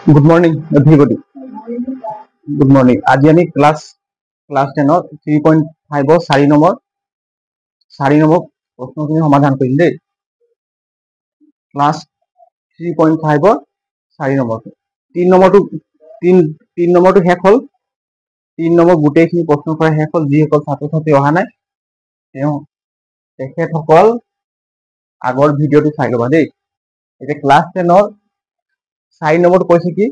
Good morning, everybody. Good morning. আজি আমি class 10 3.5 4 number প্ৰশ্নখিনি সমাধান কৰিম দেই। ক্লাস 3.5 4 নম্বৰটো 3 নম্বৰটো শেষ হ'ল। 3 নম্বৰ গোটেইখিনি প্ৰশ্ন কৰা শেষ হ'ল। যিসকল ছাত্ৰ ছাত্ৰী অহা নাই তেখেতসকল আগৰ ভিডিঅ'টো চাই ল'বা দেই। এতিয়া ক্লাস 10 4 নম্বৰটো কৈছে কি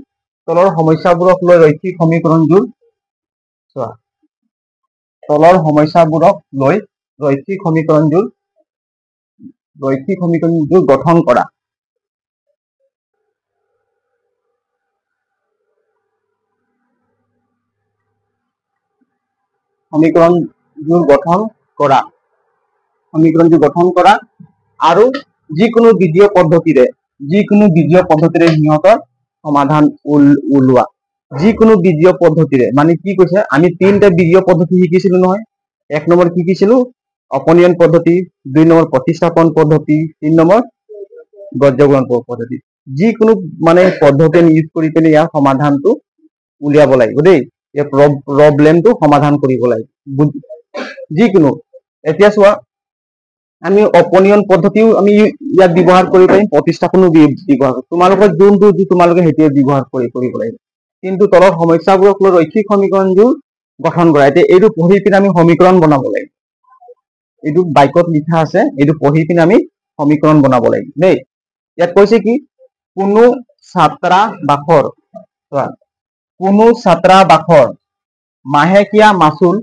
তলৰ সমস্যাবোৰক লৈ ৰৈখিক সমীকৰণবোৰ চোৱা। তলৰ সমস্যাবোৰক লৈ ৰৈখিক সমীকৰণবোৰ গঠন কৰা। সমীকৰণবোৰ গঠন কৰা আৰু যিকোনো বীজীয় পদ্ধতিৰে সিহঁতৰ সমাধান উলোৱা। যিকোনো বীজীয় পদ্ধতিৰে মানে কি কৈছে, আমি তিনটা বীজীয় পদ্ধতি শিকিছিলো নহয়। 1 নম্বৰ কি শিকিছিলো? অপনীয়ন পদ্ধতি, 2 নম্বৰ প্ৰতিস্থাপন পদ্ধতি, 3 নম্বৰ গহ্যগুণন পদ্ধতি। যিকোনো মানে পদ্ধতি ইউজ কৰি পেলাই ইয়াৰ সমাধানটো উলিয়াব লাগিব দেই। এই প্ৰব্লেমটো সমাধান কৰিব লাগিব যিকোনো। এতিয়া চোৱা, আমি অপনীয়ন পদ্ধতিও আমি ইয়াত ব্যৱহাৰ কৰিব পাৰিম, প্ৰতিস্থাপনো ব্যৱহাৰ কৰিম। তোমালোকৰ যোনটো তোমালোকে সেইটোৱে ব্যৱহাৰ কৰিব লাগিব। কিন্তু তলৰ সমস্যাবোৰক লৈ ৰৈখিক সমীকৰণবোৰ গঠন কৰা। এতিয়া এইটো পঢ়ি পিনে আমি সমীকৰণ বনাব লাগিব। এইটো বাক্যত লিখা আছে, এইটো পঢ়ি পিনে আমি সমীকৰণ বনাব লাগিব দেই। ইয়াত কৈছে কি কোনো ছাত্ৰাবাসৰ মাহেকীয়া মাচুল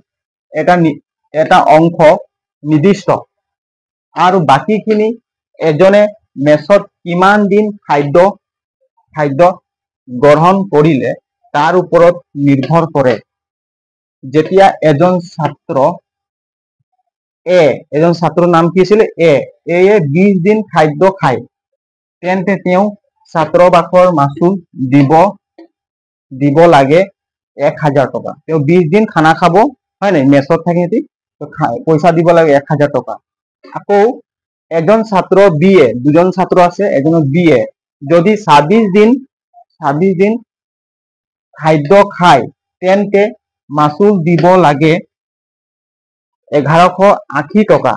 এটা অংশ নিৰ্দিষ্ট আৰু বাকীখিনি এজনে মেছত কিমান দিন খাদ্য গ্ৰহণ কৰিলে তাৰ ওপৰত নিৰ্ভৰ কৰে। যেতিয়া এজন ছাত্ৰৰ নাম কি আছিল? এয়ে 20 দিন খাদ্য খায়, তেন্তে তেওঁ ছাত্ৰাবাসৰ মাচুল দিব লাগে 1000 টকা। তেওঁ 20 দিন খানা খাব, হয় নাই? মেছত থাকে সিহঁতি, পইচা দিব লাগে 1000 টকা। আকৌ এজন ছাত্ৰ বিয়ে, দুজন ছাত্ৰ আছে, এজনৰ বিয়ে যদি 26 দিন খাদ্য খায়, তেন্তে মাচুল দিব লাগে 1180 টকা।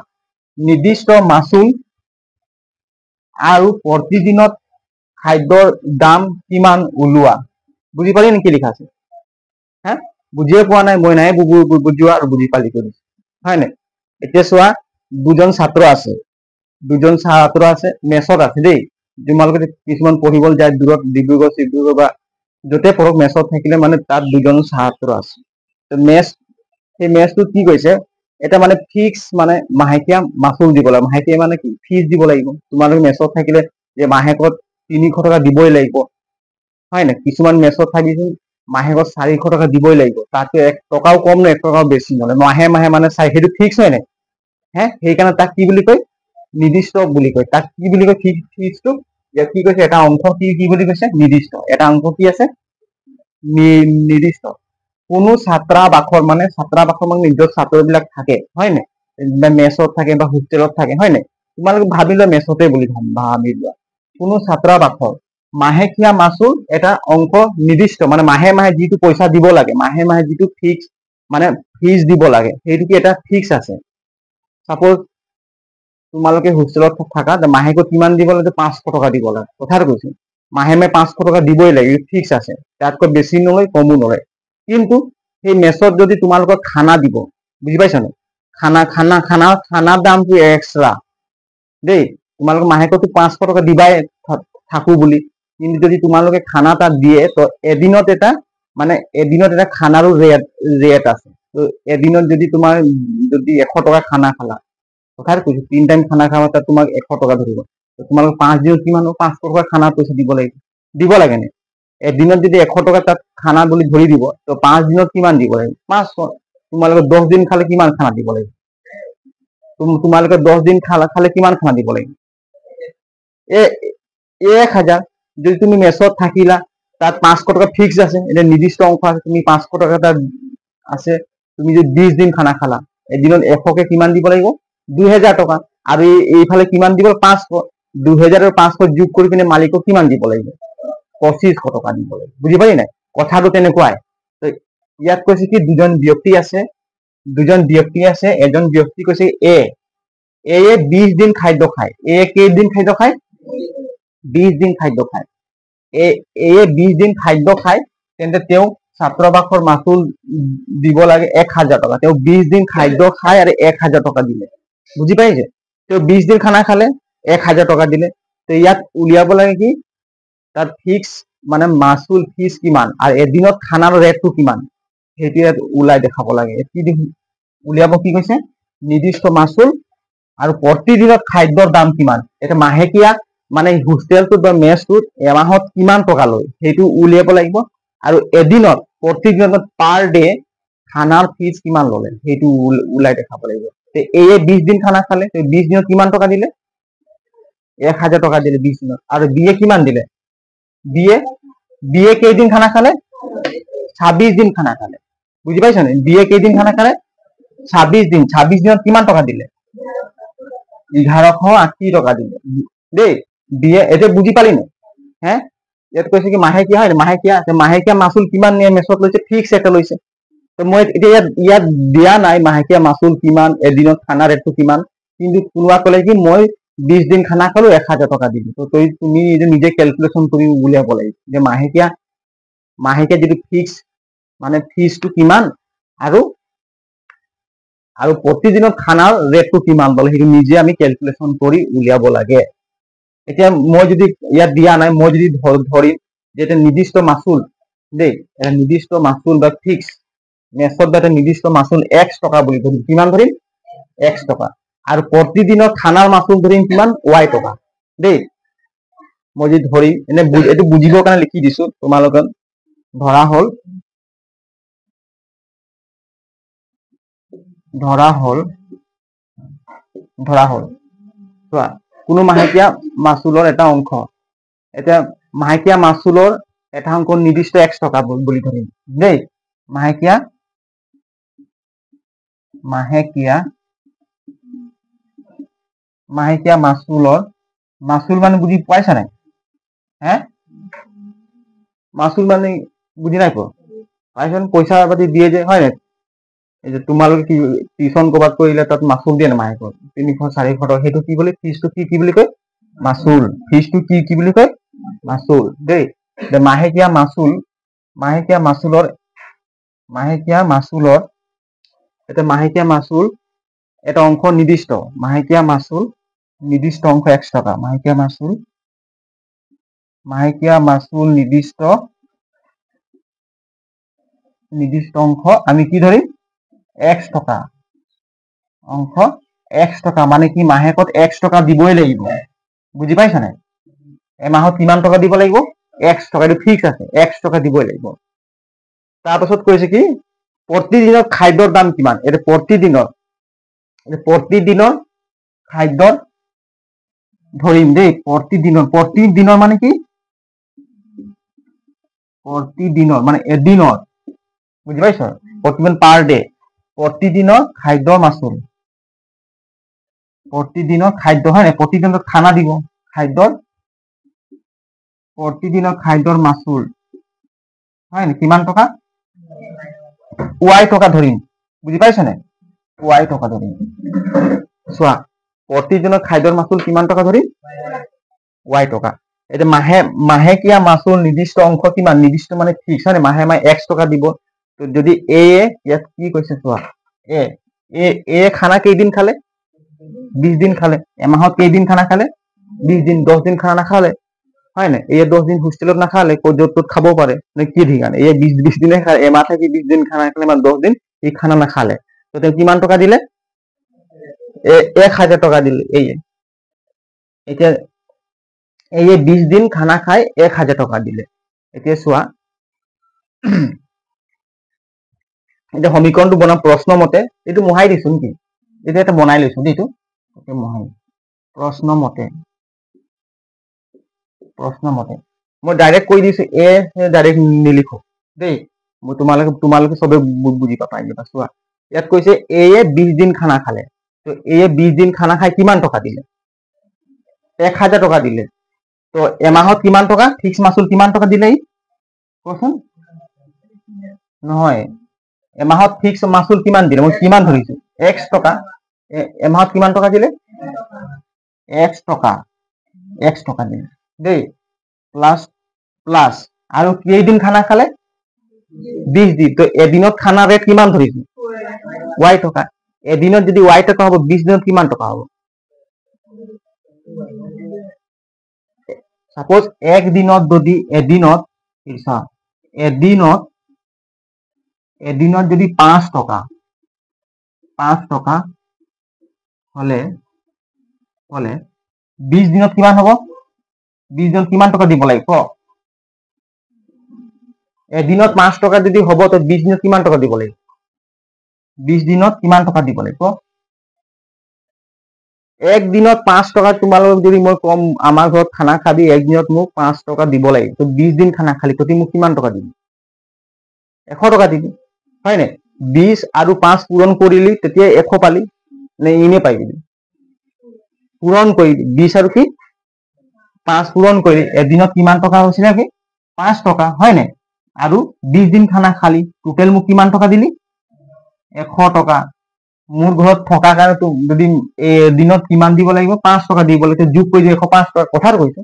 নিৰ্দিষ্ট মাচুল আৰু প্ৰতিদিনত খাদ্যৰ দাম কিমান উলোৱা। বুজি পালি নেকি লিখা আছে? বুজিয়ে পোৱা নাই? মই নাই বুজোৱা আৰু বুজি পালি কৰিছো, হয় নাই? এতিয়া চোৱা, দুজন ছাত্ৰ আছে মেছত আছে দেই। তোমালোকে কিছুমান পঢ়িবলৈ যায় দূৰত, ডিব্ৰুগড় বা য'তে পঢ়ক, মেছত থাকিলে মানে তাত দুজন ছাত্ৰ আছে। সেই মেছটো কি কৈছে, এটা মানে ফিক্স মানে মাহেকীয়া মাচুল দিব লাগিব। মাহেকীয়া মানে কি? ফিজ দিব লাগিব। তোমালোকে মেছত থাকিলে যে মাহেকত 300 টকা দিবই লাগিব, হয় নাই? কিছুমান মেছত থাকিছোন মাহেকত 400 টকা দিবই লাগিব। তাতকে 1 টকাও কম নহয়, 1 টকাও বেছি নহয়। মাহে মানে চাই, সেইটো ফিক্স হয় নাই? সেইকাৰণে তাক কি বুলি কয়? নিৰ্দিষ্ট বুলি কয়। তাক কি বুলি কয়? ফিক্সটো কি কৈছে? এটা অংশ কি বুলি কৈছে? নিৰ্দিষ্ট। এটা অংশ কি আছে? নিৰ্দিষ্ট। কোনো ছাত্ৰাবাসৰ মানে নিজৰ ছাত্ৰবিলাক থাকে, হয় নাই? মেছত থাকে বা হোষ্টেলত থাকে, হয় নাই? তোমালোকে ভাবি লোৱা মেছতে বুলি ভাবি লোৱা। কোনো ছাত্ৰাবাসৰ মাহেকীয়া মাচুল এটা অংক নিৰ্দিষ্ট, মানে মাহে যিটো পইচা দিব লাগে, মাহে যিটো ফিক্স মানে ফিজ দিব লাগে, সেইটো কি এটা ফিক্স আছে। সাপোজ তোমালোকে হোষ্টেলত থাকা, মাহেকত কিমান দিব লাগে? 500 টকা দিব লাগে। কথাটো কৈছো, মাহে 500 টকা দিবই লাগে, ফিক্স আছে। তাতকৈ বেছি নলয়, কমো নলয়। কিন্তু সেই মেছত যদি তোমালোকক খানা দিব, বুজি পাইছা নে? খানাৰ দামটো এক্সট্ৰা দেই। তোমালোকে মাহেকতো 500 টকা দিবাই থাকো বুলি, কিন্তু যদি তোমালোকে খানা তাত দিয়ে, তো এদিনত এটা খানাৰো ৰেট আছে। তো এদিনত যদি তোমাৰ 100 টকা খানা খালা, কথাটো কৈছো, 3 টাইম খানা খাবা, তাত তোমাক 100 টকা ধৰিব। তোমালোকে 5 দিনত কিমান 500 টকা খানা পইচা দিব লাগে নে? এদিনত যদি 100 টকা তাত খানা বুলি ধৰি দিব, তো 5 দিনত কিমান দিব লাগিব? 500। তোমালোকে 10 দিন খালে কিমান খানা দিব লাগিব? তোমালোকে 10 দিন খালে কিমান খানা দিব লাগিব? 1000। যদি তুমি মেছত থাকিলা, তাত 500 টকা ফিক্স আছে, এটা নিৰ্দিষ্ট অংশ আছে, তুমি 500 টকা তাত আছে। তুমি যদি 20 দিন খানা খালা, এদিনত 100কে কিমান দিব লাগিব? 2000 টকা। আৰু এইফালে কিমান দিব? 500। 2000 আৰু 500 যোগ কৰি পিনে মালিকক কিমান দিব লাগিব? 2500 টকা দিব লাগে বুজি পালি নাই কথাটো তেনেকুৱাই তো ইয়াত কৈছে কি দুজন ব্যক্তি আছে এজন ব্যক্তি কৈছে এ 20 দিন খাদ্য খায় এ কেইদিন খাদ্য খায় 20 দিন খাদ্য খায় এ 20 দিন খাদ্য খায় তেন্তে তেওঁ ছাত্ৰাবাসৰ মাচুল দিব লাগে 1000 টকা তেওঁ 20 দিন খাদ্য খায় আৰু 1000 টকা দিলে বুজি পাইছে তেওঁ 20 দিন খানা খালে 1000 টকা দিলে তো ইয়াত উলিয়াব লাগে কি তার ফিক্স মানে মাসুল ফিস কিমান আর এদিনত খানার রেটটো কিমান সেইটো ইয়াত উলাই দেখাব লাগে কি উলিয়াব কি কৈছে নিৰ্দিষ্ট মাসুল আৰু প্ৰতিদিনত খাদ্যৰ দাম কিমান এটা মাহেকীয়া মানে হোস্টেলটো বা মেছটোত এমাহত কিমান টকা লয় সেইটো উলিয়াব লাগিব আৰু এদিনত প্ৰতিদিনত পাৰ ডে খানাৰ ফিস কিমান ললে সেইটো উলাই দেখাব লাগিব তে এই 20 দিন খানা খালে তে 20 দিনত কিমান টকা দিলে 1000 টকা দিলে 20 দিনত আৰু বিয়ে কিমান দিলে বিয়ে কেইদিন খানা খালে 26 দিন খানা খালে বুঝি পাইছেন বিয়ে কেইদিন খানা খালে 26 দিনত কিমান টকা দিলে 1180 টকা দিলে দেই বিয়ে এতে বুঝি পালি না হ্যাঁ ইয়াত কৈছে কি মাহেকীয়া হয় মাহেকীয়া মাসুল কিমান নিয়ে মেছত লৈছে ফিক্স এটা লৈছে তো মই এতিয়া ইয়াত দিয়া নাই মাহেকীয়া মাসুল কিমান এদিনত খানা ৰেটটো কিমান কিন্তু কোনোবা কলে কি মই 20 দিন খানা খালো 1000 টকা দিলো তো তুমি নিজে ক্যালকুলেশন কৰি উলিয়াব লাগিব যে মাহেকীয়া যদি ফিক্স মানে ফিসটো কিমান আৰু প্ৰতিদিনত খানাৰ ৰেটটো কিমান বলে সেইটো নিজে আমি ক্যালকুলেশন কৰি উলিয়াব লাগে এতিয়া মই যদি ইয়াত দিয়া নাই মই যদি ধৰি যে এটা নিৰ্দিষ্ট মাসুল দেই এটা নিৰ্দিষ্ট মাসুল বা ফিক্স মেছত এটা নিৰ্দিষ্ট মাসুল x টকা বুলি ধৰি কিমান ধৰিম x টকা আৰু প্ৰতিদিনৰ খানাৰ মাসুল ধৰিম কিমান y টকা দেই মই যদি ধৰিম এনে এটো বুজিবৰ কাৰণে লিখি দিছো তোমালোকে ধৰা হল চোৱা কোনো মাহেকীয়া মাসুলৰ এটা অংশ এটা মাহেকীয়া মাসুলৰ এটা অংক নিৰ্দিষ্ট x টকা বুলি ধৰিম দেই মাহেকীয়া মাসুল মানে বুজি পাইছা নাই হ্যাঁ মাসুল মানে বুজি নাই পাইছন পইচা পাতি দিয়ে যে হয় না এই যে তোমালোকে কি টিউশন কৰবাত কৰিলে তাত মাসুল দিয়ে না মাহেকত 300-400 টকা সেইটো কি বলে ফিসটো কি বুলি কয় মাসুল ফিসটো কি বুলি কয় মাসুল দেই মাহেকীয়া মাসুলৰ এটা মাহেকীয়া মাসুল এটা অংশ নিৰ্দিষ্ট মাহেকীয়া মাসুল নিৰ্দিষ্ট অংশ 1 টকা মাহেকীয়া মাসুল নিৰ্দিষ্ট অংশ আমি কি ধৰিম x টকা অংশ x টকা মানে কি মাহেকত x টকা দিবই লাগিব বুজি পাইছা নাই এমাহত কিমান টকা দিব লাগিব x টকা এটা ফিক্স আছে x টকা দিবই লাগিব তাৰ পাছত কৈছে কি প্ৰতিদিনৰ খাদ্যৰ দাম কিমান এটা প্ৰতিদিনৰ খাদ্যৰ ধৰিম দেই প্ৰতিদিনৰ মানে কি প্ৰতিদিনৰ মানে এদিনৰ বুজি পাইছ প্ৰতিদিন পাৰ ডে প্ৰতিদিনৰ খাদ্যৰ মাসুল প্ৰতিদিনৰ খাদ্য হয় না প্ৰতিদিনৰ খানা দিব প্ৰতিদিনৰ খাদ্যৰ মাসুল হয় না কিমান টকা y টকা ধৰিম বুজি পাইছা না y টকা ধৰিম চোৱা প্ৰতিদিনৰ খাদ্যৰ মাসুল কিমান টকা ধৰিম y টকা এটা মাহেকীয়া মাসুল নিৰ্দিষ্ট অংশ কিমান নিৰ্দিষ্ট মানে ফিক্স হয় মাহে x টকা দিব তো যদি ইয়াত কি কৈছে চোৱা খানা কেইদিন খালে 20 দিন খালে এমাহত কেইদিন খানা খালে 20 দিন 10 দিন খানা নাখালে হয় না 10 দিন হোস্টেলত নাখালে য'ত খাব পাৰে না কি ঠিকানা 20 দিনে খালে এমাহ থাকি 20 দিন খানা খালে মানে 10 দিন এই খানা নাখালে তো তেওঁ কিমান টকা দিলে 1000 টকা দিলে এতিয়া 20 দিন খানা খাই 1000 টকা দিলে এতিয়া চোৱা এটা সমীকৰণটো বনাম প্ৰশ্ন মতে এটো মহাই দিছো নেকি এটা বনাই লৈছো দিটো মহাই প্ৰশ্ন মতে মই ডাইৰেক্ট কৈ দিছো ডাইৰেক্ট নিলিখো দেই মই তোমালোকে সবে বুজি পাই যাবা চোৱা ইয়াত কৈছে 20 দিন খানা খালে তো 20 দিন খানা খাই কিমান টকা দিলে 1000 টকা দিলে তো এমাহত কিমান টকা ফিক্স মাচুল কিমান টকা দিলে কোৱাচোন নহয় এমাহত ফিক্স মাচুল কিমান দিলে মই কিমান ধৰিছো x টকা এমাহত কিমান টকা দিলে x টকা দিলে দেই প্লাস প্লাস আৰু কেইদিন খানা খালে 20 দিন তো এদিনত খানা ৰেট কিমান ধৰিছো y টকা এদিনত যদি y টকা হ'ব 20 দিনত কিমান টকা হ'ব সাপোজ এক দিনত যদি এদিনত যদি 5 টকা হলে 20 দিনত কিমান হ'ব 20 দিনত কিমান টকা দিব লাগিব এদিনত 5 টকা যদি হ'ব তো 20 দিনত কিমান টকা দিব লাগিব 20 দিনত কিমান টকা দিব লাগিব এক দিনত 5 টকা তোমালোক যদি মই কম আমাৰ ঘৰত খানা খাবি এক দিনত মোক 5 টকা দিব লাগিব তো 20 দিন খানা খালি তো মোক কিমান টকা দিবি 100 টকা দিবি হয় নে 20 আৰু 5 পূৰণ কৰিলি তেতিয়া 100 পালি নে ইনে পাই দিবি পূৰণ কৰি 20 আৰু কি 5 পূৰণ কৰি এদিনত কিমান টকা হৈছিল কি 5 টকা হয় নে আৰু 20 দিন খানা খালি টোটেল মোক কিমান টকা দিলি 100 টকা মোৰ ঘৰত থকা কাৰণে যদি দিনত কিমান দিব লাগিব 5 টকা দিব লাগিব যোগ কৰি 105 টকা কথাৰ কৈছো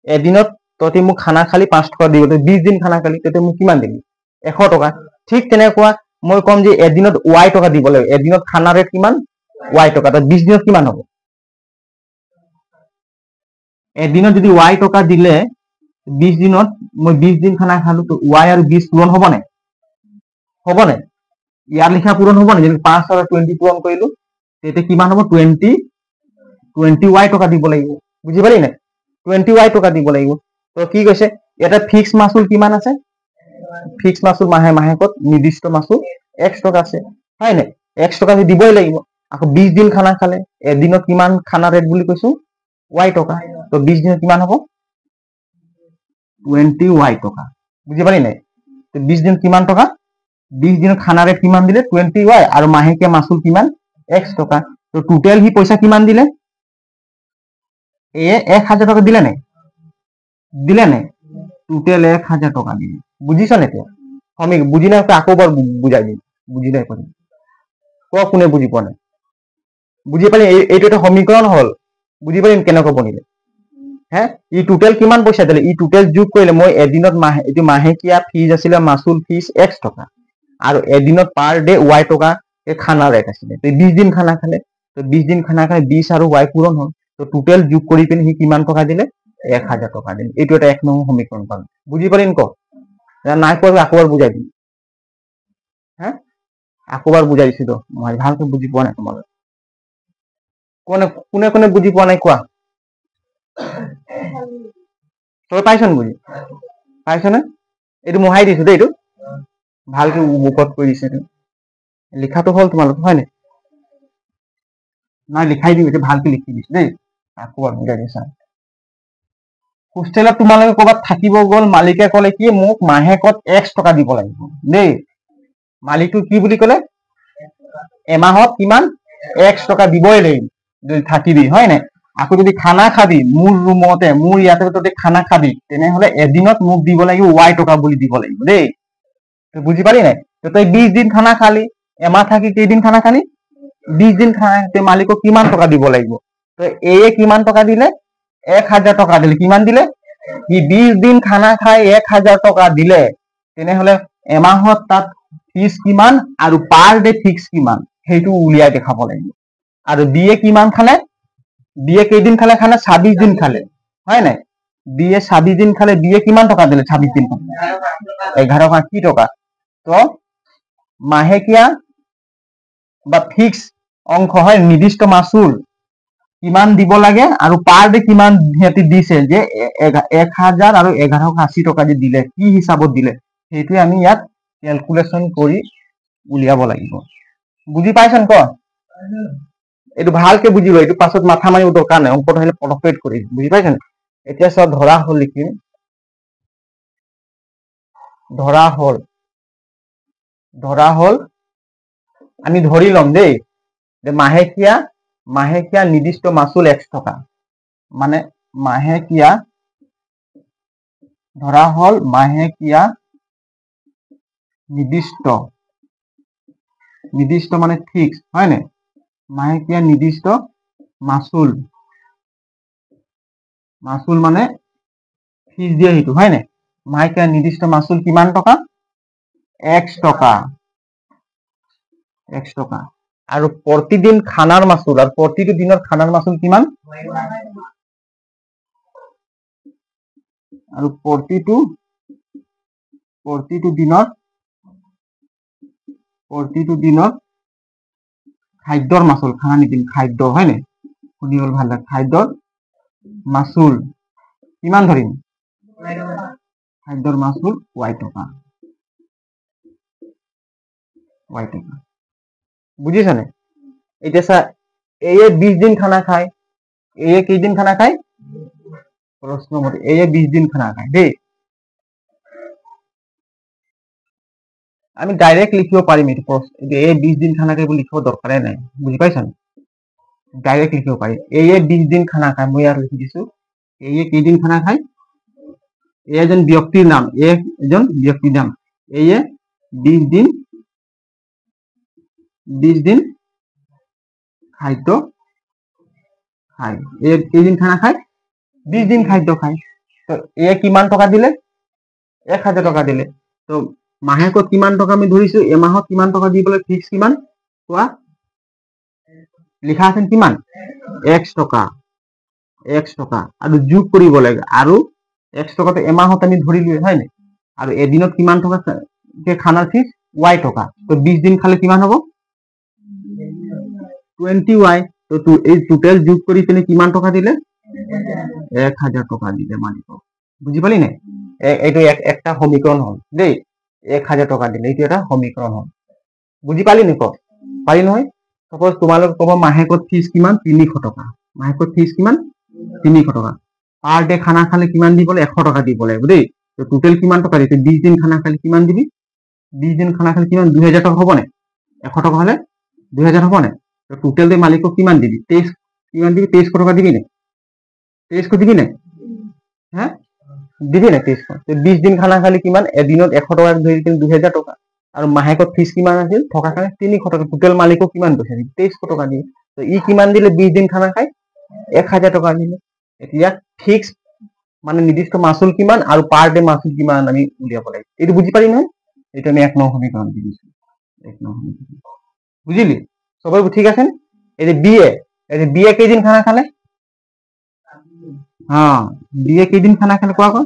এদিনত ততে মোক খানা খালি 5 টকা দিব 20 দিন খানা খালি ততে মোক কিমান দিবি 100 টকা ঠিক তেনেকুৱা মই কম যে এদিনত y টকা দিব লাগিব এদিনত খানা ৰেট কিমান y টকা তো 20 দিনত কিমান হ'ব এদিনত যদি y টকা দিলে 20 দিনত মই 20 দিন খানা খালো তো y আৰু 20 পূৰণ হ'ব নে ইয়াৰ লিখা পূৰণ হ'ব নে যদি 5 আৰু 20 পূৰণ কৰিলো তেতিয়া কিমান হ'ব 20 y টকা দিব লাগিব বুজি পালি নে 20 y টকা দিব লাগিব তো কি কৈছে এটা ফিক্স মাসুল কিমান আছে ফিক্স মাসুল মাহেকত নিৰ্দিষ্ট মাসুল x টকা আছে হয় নে x টকা দিবই লাগিব আকৌ 20 দিন খানা খালে এদিনত কিমান খানা ৰেট বুলি কৈছো y টকা তো 20 দিনত কিমান হ'ব 20 y টকা বুজি পালি নাই তো 20 দিন কিমান টকা 20 দিনত খানা ৰেট কিমান দিলে 20 y আৰু মাহেকীয়া মাসুল কিমান x টকা তো টোটেল হি পইচা কিমান দিলে 1000 টাকা দিলে নাই টোটেল 1000 টাকা দিলে বুজিছ নে তে আমি বুজি নাই আকৌ বার বুঝাই দিম বুজি নাই পারি কোনে বুজি পোৱা নাই বুজি পালি এইটো এটা সমীকৰণ হল বুজি পাৰিম কেনেকৈ বনিলে হে ই টোটেল কিমান পইচা দিলে ই টোটেল যোগ কৰিলে মই এদিনত এটো মাহেকীয়া ফিজ আছিল মাসুল ফিজ x টকা আৰু এদিনত পার ডে y টকা খানা রেট আছিল তো 20 দিন খানা খালে তো 20 দিন খানা খাই 20 আৰু y পূৰণ হল তো টোটেল যোগ কৰি পিনে হি কিমান টকা দিলে 1000 টকা দিলে এইটো এটা এক নম্বৰ সমীকৰণ পালো বুজি পাৰিম ক নাই পড়বে আকবাৰ বুঝাই দিম হ্যাঁ আকবাৰ বুঝাই দিছি তো মই ভালকে বুজি পোৱা নাই তোমালোক কোনে বুজি পোৱা নাই কোৱা তই পাইছন বুজি পাইছনে এইটো মহাই দিছো দেই এইটো ভালকে বুকত কৰি দিছে এইটো লিখাটো হল তোমালোক হয় নাই নাই লিখাই দিম এইটো ভালকে লিখি দিছো দেই আকবার বুঝাই দিছা হোস্টেলত তোমালোকে ক'ৰবাত থাকিব গ'ল মালিকে ক'লে কি মোক মাহেকত x টকা দিব লাগিব দেই মালিকটো কি বুলি ক'লে এমাহত কিমান x টকা দিবই লাগিব যদি থাকিবি হয় নাই আকৌ যদি খানা খাবি মোৰ ৰুমতে মোৰ ইয়াতে ততে খানা খাবি তেনেহলে এদিনত মোক দিব লাগিব y টকা বুলি দিব লাগিব দেই তুই বুজি পালি নাই তো তই 20 দিন খানা খালি এমাহ থাকি কেইদিন খানা খালি 20 দিন খানা তে মালিকক কিমান টকা দিব লাগিব তো এয়ে কিমান টকা দিলে 1000 টকা দিলে কিমান দিলে ই 20 দিন খানা খাই 1000 টকা দিলে তেনেহলে এমাহত তাত ফিজ কিমান আৰু পাৰ ডে ফিক্স কিমান হেতু উলিয়াই দেখাব লাগিব আৰু বিয়ে কিমান খালে বিয়ে কেইদিন খালে খানা 26 দিন খালে হয় নাই বিয়ে 26 দিন খালে বিয়ে কিমান টকা দিলে 26 দিন 11 টকা তো মাহেকীয়া বা ফিক্স অংশ হয় নির্দিষ্ট মাসুল কিমান দিব লাগে আৰু পাৰ ডে কিমান হেতি দিছে যে 1000 আৰু 1180 টকা যে দিলে কি হিসাবত দিলে সেইটো আমি ইয়াত ক্যালকুলেশন কৰি উলিয়াব লাগিব বুজি পাইছন ক এইটো ভালকে বুজিব এইটো পাছত মাথা মাৰিব দৰকাৰ নাই অংকটো হলে পটকেট কৰি বুজি পাইছন এতিয়া সব ধৰা হল লিখিম ধৰা হল আমি ধৰি লম দেই যে মাহেকীয়া নিৰ্দিষ্ট মাসুল 1 টকা মানে মাহেকীয়া ধৰা হল মাহেকীয়া নিৰ্দিষ্ট মানে ফিক্স হয় নাই মাহেকীয়া নিৰ্দিষ্ট মাচুল মানে ফিজ দিয়ে সেইটো হয় নাই মাহেকীয়া নিৰ্দিষ্ট মাচুল কিমান টকা x টকা আৰু প্ৰতিদিন খানাৰ মাচুল আৰু প্ৰতিটো দিনৰ খানাৰ মাচুল কিমান আৰু প্ৰতিটো দিনৰ খাদ্যৰ মাচুল খানা নিদিন খাদ্য হয় নাই শুনি হ'ল ভাল লাগে খাদ্যৰ মাচুল কিমান ধৰিম খাদ্যৰ মাচুল y টকা বুজিছা নে এতিয়া চা এই 20 দিন খানা খায় এই কেইদিন খানা খায় প্ৰশ্ন মতে এই 20 দিন খানা খায় দেই আমি ডাইৰেক্ট লিখিব পাৰিম এইটো প্ৰশ্ন এই 20 দিন খানা খায় বুলি লিখিব দৰকাৰে নাই বুজি পাইছা ডাইৰেক্ট লিখিব পাৰি এই 20 দিন খানা খায় মই ইয়াত লিখি দিছো এই কেইদিন খানা খায় এই এজন ব্যক্তিৰ নাম এই 20 দিন খাদ্য খায় এই কেইদিন খানা খায় 20 দিন খাদ্য খায় তো এই কিমান টকা দিলে 1000 টকা দিলে তো মাহেকত কিমান টকা আমি ধৰিছো এমাহত কিমান টকা দিবলৈ ফিক্স কিমান কোৱা লিখা আছে কিমান x টকা আৰু যোগ কৰিব লাগে আৰু x টকাটো এমাহত আমি ধৰিলো হয় নাই আৰু এদিনত কিমান টকা খানাৰ ফিক্স y টকা তো 20 দিন খালে কিমান হ'ব 20y তো এই টোটাল যোগ কৰি পিনে কিমান টকা দিলে 1000 টকা দিলে মালিকক বুজি পালি নাই এইটো একটা সমীকৰণ হ'ল দেই 1000 টকা দিলে এইটো এটা সমীকৰণ হ'ল বুজি পালি নি পাৰি নহয় সাপোজ তোমালোক কব মাহেকত ফিজ কিমান 300 টকা মাহেকত ফিজ কিমান 300 টকা পার ডে খানা খালে কিমান দিব 100 টকা দিব লাগিব দেই তো টোটাল কিমান টকা দিতে 20 দিন খানা খালে কিমান দিবি 20 দিন খানা খালে কিমান 2000 টকা হ'ব নে 100 টকা হলে 2000 হ'ব নে তো টোটাল দে মালিকক কিমান দিবি 23 কিমান দিবি 23 টকা দিবি নে 23 দিবি নে হ্যাঁ দিবি নে 23 তো 20 দিন খানা খালে কিমান এদিনত 100 টকা ধৰি 2000 টকা আৰু মাহেকত ফিজ কিমান আছিল থকা কাৰণে 300 টকা টোটাল মালিকক কিমান পইচা দিবি 23 টকা দিবি তো ই কিমান দিলে 20 দিন খানা খায় 1000 টকা দিলে এতিয়া ফিক্স মানে নিৰ্দিষ্ট মাচুল কিমান আৰু পাৰ ডে মাচুল কিমান আমি উলিয়াব লাগিব এইটো বুজি পাৰি নহয় এটা আমি 1 নং সমীকৰণ দি দিছো 1 নং সমীকৰণ বুঝিলি সবাই ঠিক আছে এই যে বিয়ে কেইদিন খানা খালে হ্যাঁ বিয়ে কেইদিন খানা খালে কোৱা কোৱা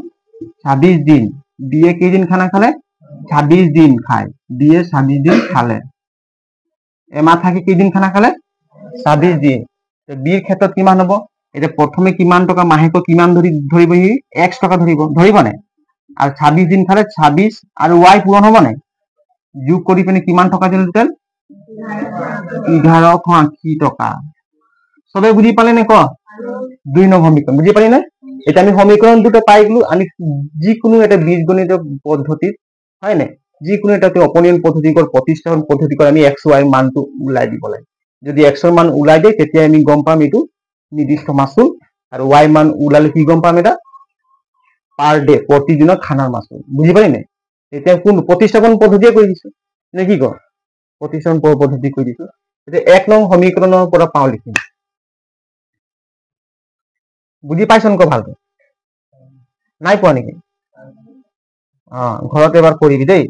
26 দিন বিয়ে কেইদিন খানা খালে 26 দিন খায় বিয়ে 26 দিন খালে এমাহ থাকি কেইদিন খানা খালে 26 দিন তো বিয়েৰ ক্ষেত্ৰত কিমান হ'ব এটা প্ৰথমে কিমান টকা মাহেকত কিমান ধৰিব x টকা ধৰিব নাই আৰু 26 দিন খালে 26 আৰু y পূৰণ হ'ব নাই যোগ কৰি পিনে কিমান টকা দিলে টোটাল 1180 টকা সবে বুজি পালে নে ক 2 নং সমীকৰণ বুজি পালি না এটা আমি সমীকৰণ দুটো পাই গলো আমি যিকোনো এটা বীজগণিত পদ্ধতিত হয় না যিকোনো এটা অপনিয়ন পদ্ধতি কৰ প্ৰতিস্থাপন পদ্ধতি কৰ আমি x y মানটো উলাই দিব লাগে যদি x ৰ মান উলাই দেই তেতিয়া আমি গম পাম এটো নিৰ্দিষ্ট মাসুল আৰু y মান উলালে কি গম পাম এটা পাৰ ডে প্ৰতিদিনৰ খানাৰ মাসুল বুজি পালি নাই এতিয়া কোন প্ৰতিস্থাপন পদ্ধতিয়ে কৈ দিছো নে কি ক প্ৰতিস্থাপন পদ্ধতি কৈ দিছো এতিয়া 1 নং সমীকৰণৰ পৰা পাও লিখিম বুজি পাইছন ক ভালকৈ নাই পোৱা নেকি ঘৰত এবাৰ কৰিবি দেই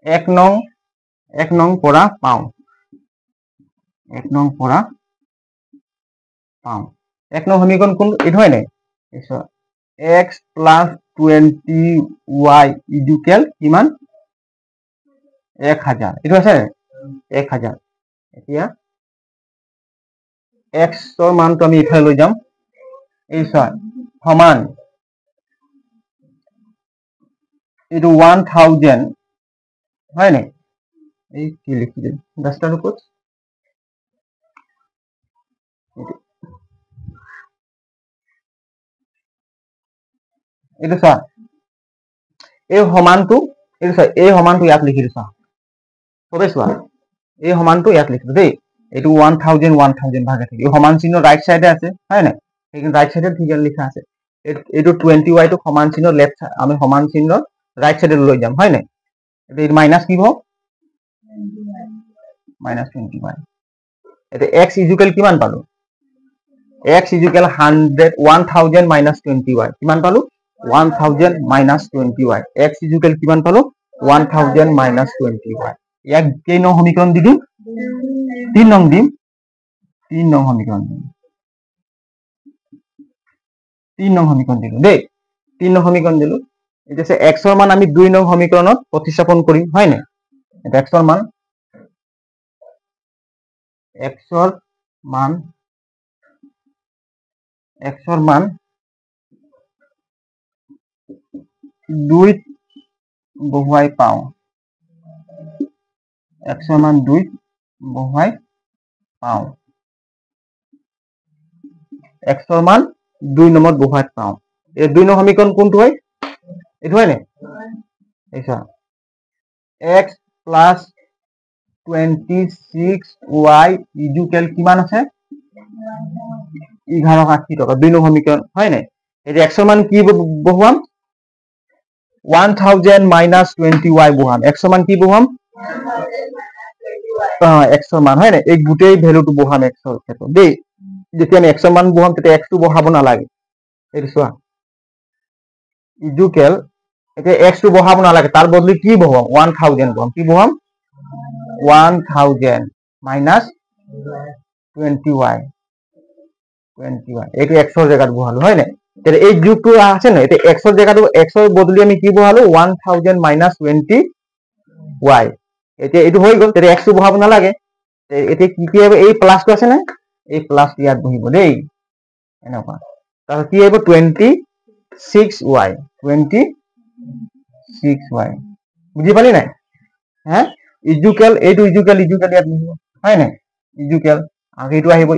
1 নং পৰা পাও 1 নং পৰা পাও 1 নং সমীকৰণ কোন এটো হয় নাই x plus 20y ইকুয়াল কিমান 1000 এটো আছে 1000 এতিয়া x ৰ মানটো আমি ইফালে লৈ যাম এই সমান এটো 1000 হয় নাই এই কি লিখি দিম 10 টার উপর এটো এই সমানটো এই সমানটো ইয়াত লিখি দিছা সবে চোৱা এই সমানটো ইয়াত লিখিলো দেই এটো 1000 ভাগে থাকে এই সমান চিহ্ন রাইট সাইডে আছে হয় না সেইখিনি ৰাইট সাইডে ঠিকনা লিখা আছে এইটো 20y টো সমান চিহ্ন লেফট আমি সমান চিহ্ন ৰাইট সাইডে লৈ যাম হয় নাই এটা মাইনাস কি হ'ব মাইনাস 20y এটা x ইকুয়াল কিমান পালো x ইকুয়াল 1000 মাইনাস 20y কিমান পালো 1000 মাইনাস 20y x ইকুয়াল কিমান পালো 1000 মাইনাস 20y ইয়াক কেই নং সমীকৰণ দি দিম 3 নং দিম 3 নং সমীকৰণ দিম 3 নং সমীকৰণ দিলো দেই 3 নং সমীকৰণ দিলো এতিয়া x ৰ মান আমি 2 নং সমীকৰণত প্ৰতিস্থাপন কৰিম হয় নাই এটা x ৰ মান x ৰ মান 2 বহুৱাই পাওঁ x ৰ মান 2 বহুৱাই পাওঁ x ৰ মান 2 নম্বৰত বহুৱাই পাওঁ এই 2 নং সমীকৰণ কোনটো হয় এইটো হয় নে এইছা x plus 26y ইকুয়াল কিমান আছে 1180 টকা 2 নং সমীকৰণ হয় নে এই x ৰ মান কি বহুৱাম 1000 minus 20y বহুৱাম x ৰ মান কি বহুৱাম x ৰ মান হয় নে এই গুটেই ভ্যালুটো বহুৱাম x ৰ ক্ষেত্ৰত দেই যেতিয়া আমি x ৰ মান বহুৱাম তেতিয়া x টো বহাব নালাগে এইটো চোৱা ইকুয়াল এতিয়া x টো বহাব নালাগে তাৰ বদলি কি বহুৱাম 1000 বহুৱাম কি বহুৱাম 1000 minus 20y এইটো x ৰ জায়গাত বহালো হয় নাই তেনে এই যোগটো আছে না এটা x ৰ জায়গাটো x ৰ বদলি আমি কি বহালো 1000 minus 20y এতিয়া এইটো হৈ গল তেনে x টো বহাব নালাগে এতিয়া কি হবে এই প্লাসটো আছে না এই প্লাস ইয়াত বহিব দেই এনেকুৱা তাৰ কি হ'ব 26y 26y বুজি পালি নাই হ্যাঁ ইকুয়াল এইটো ইকুয়াল ইয়াত বহিব হয় নাই ইকুয়াল আৰু এইটো আহিব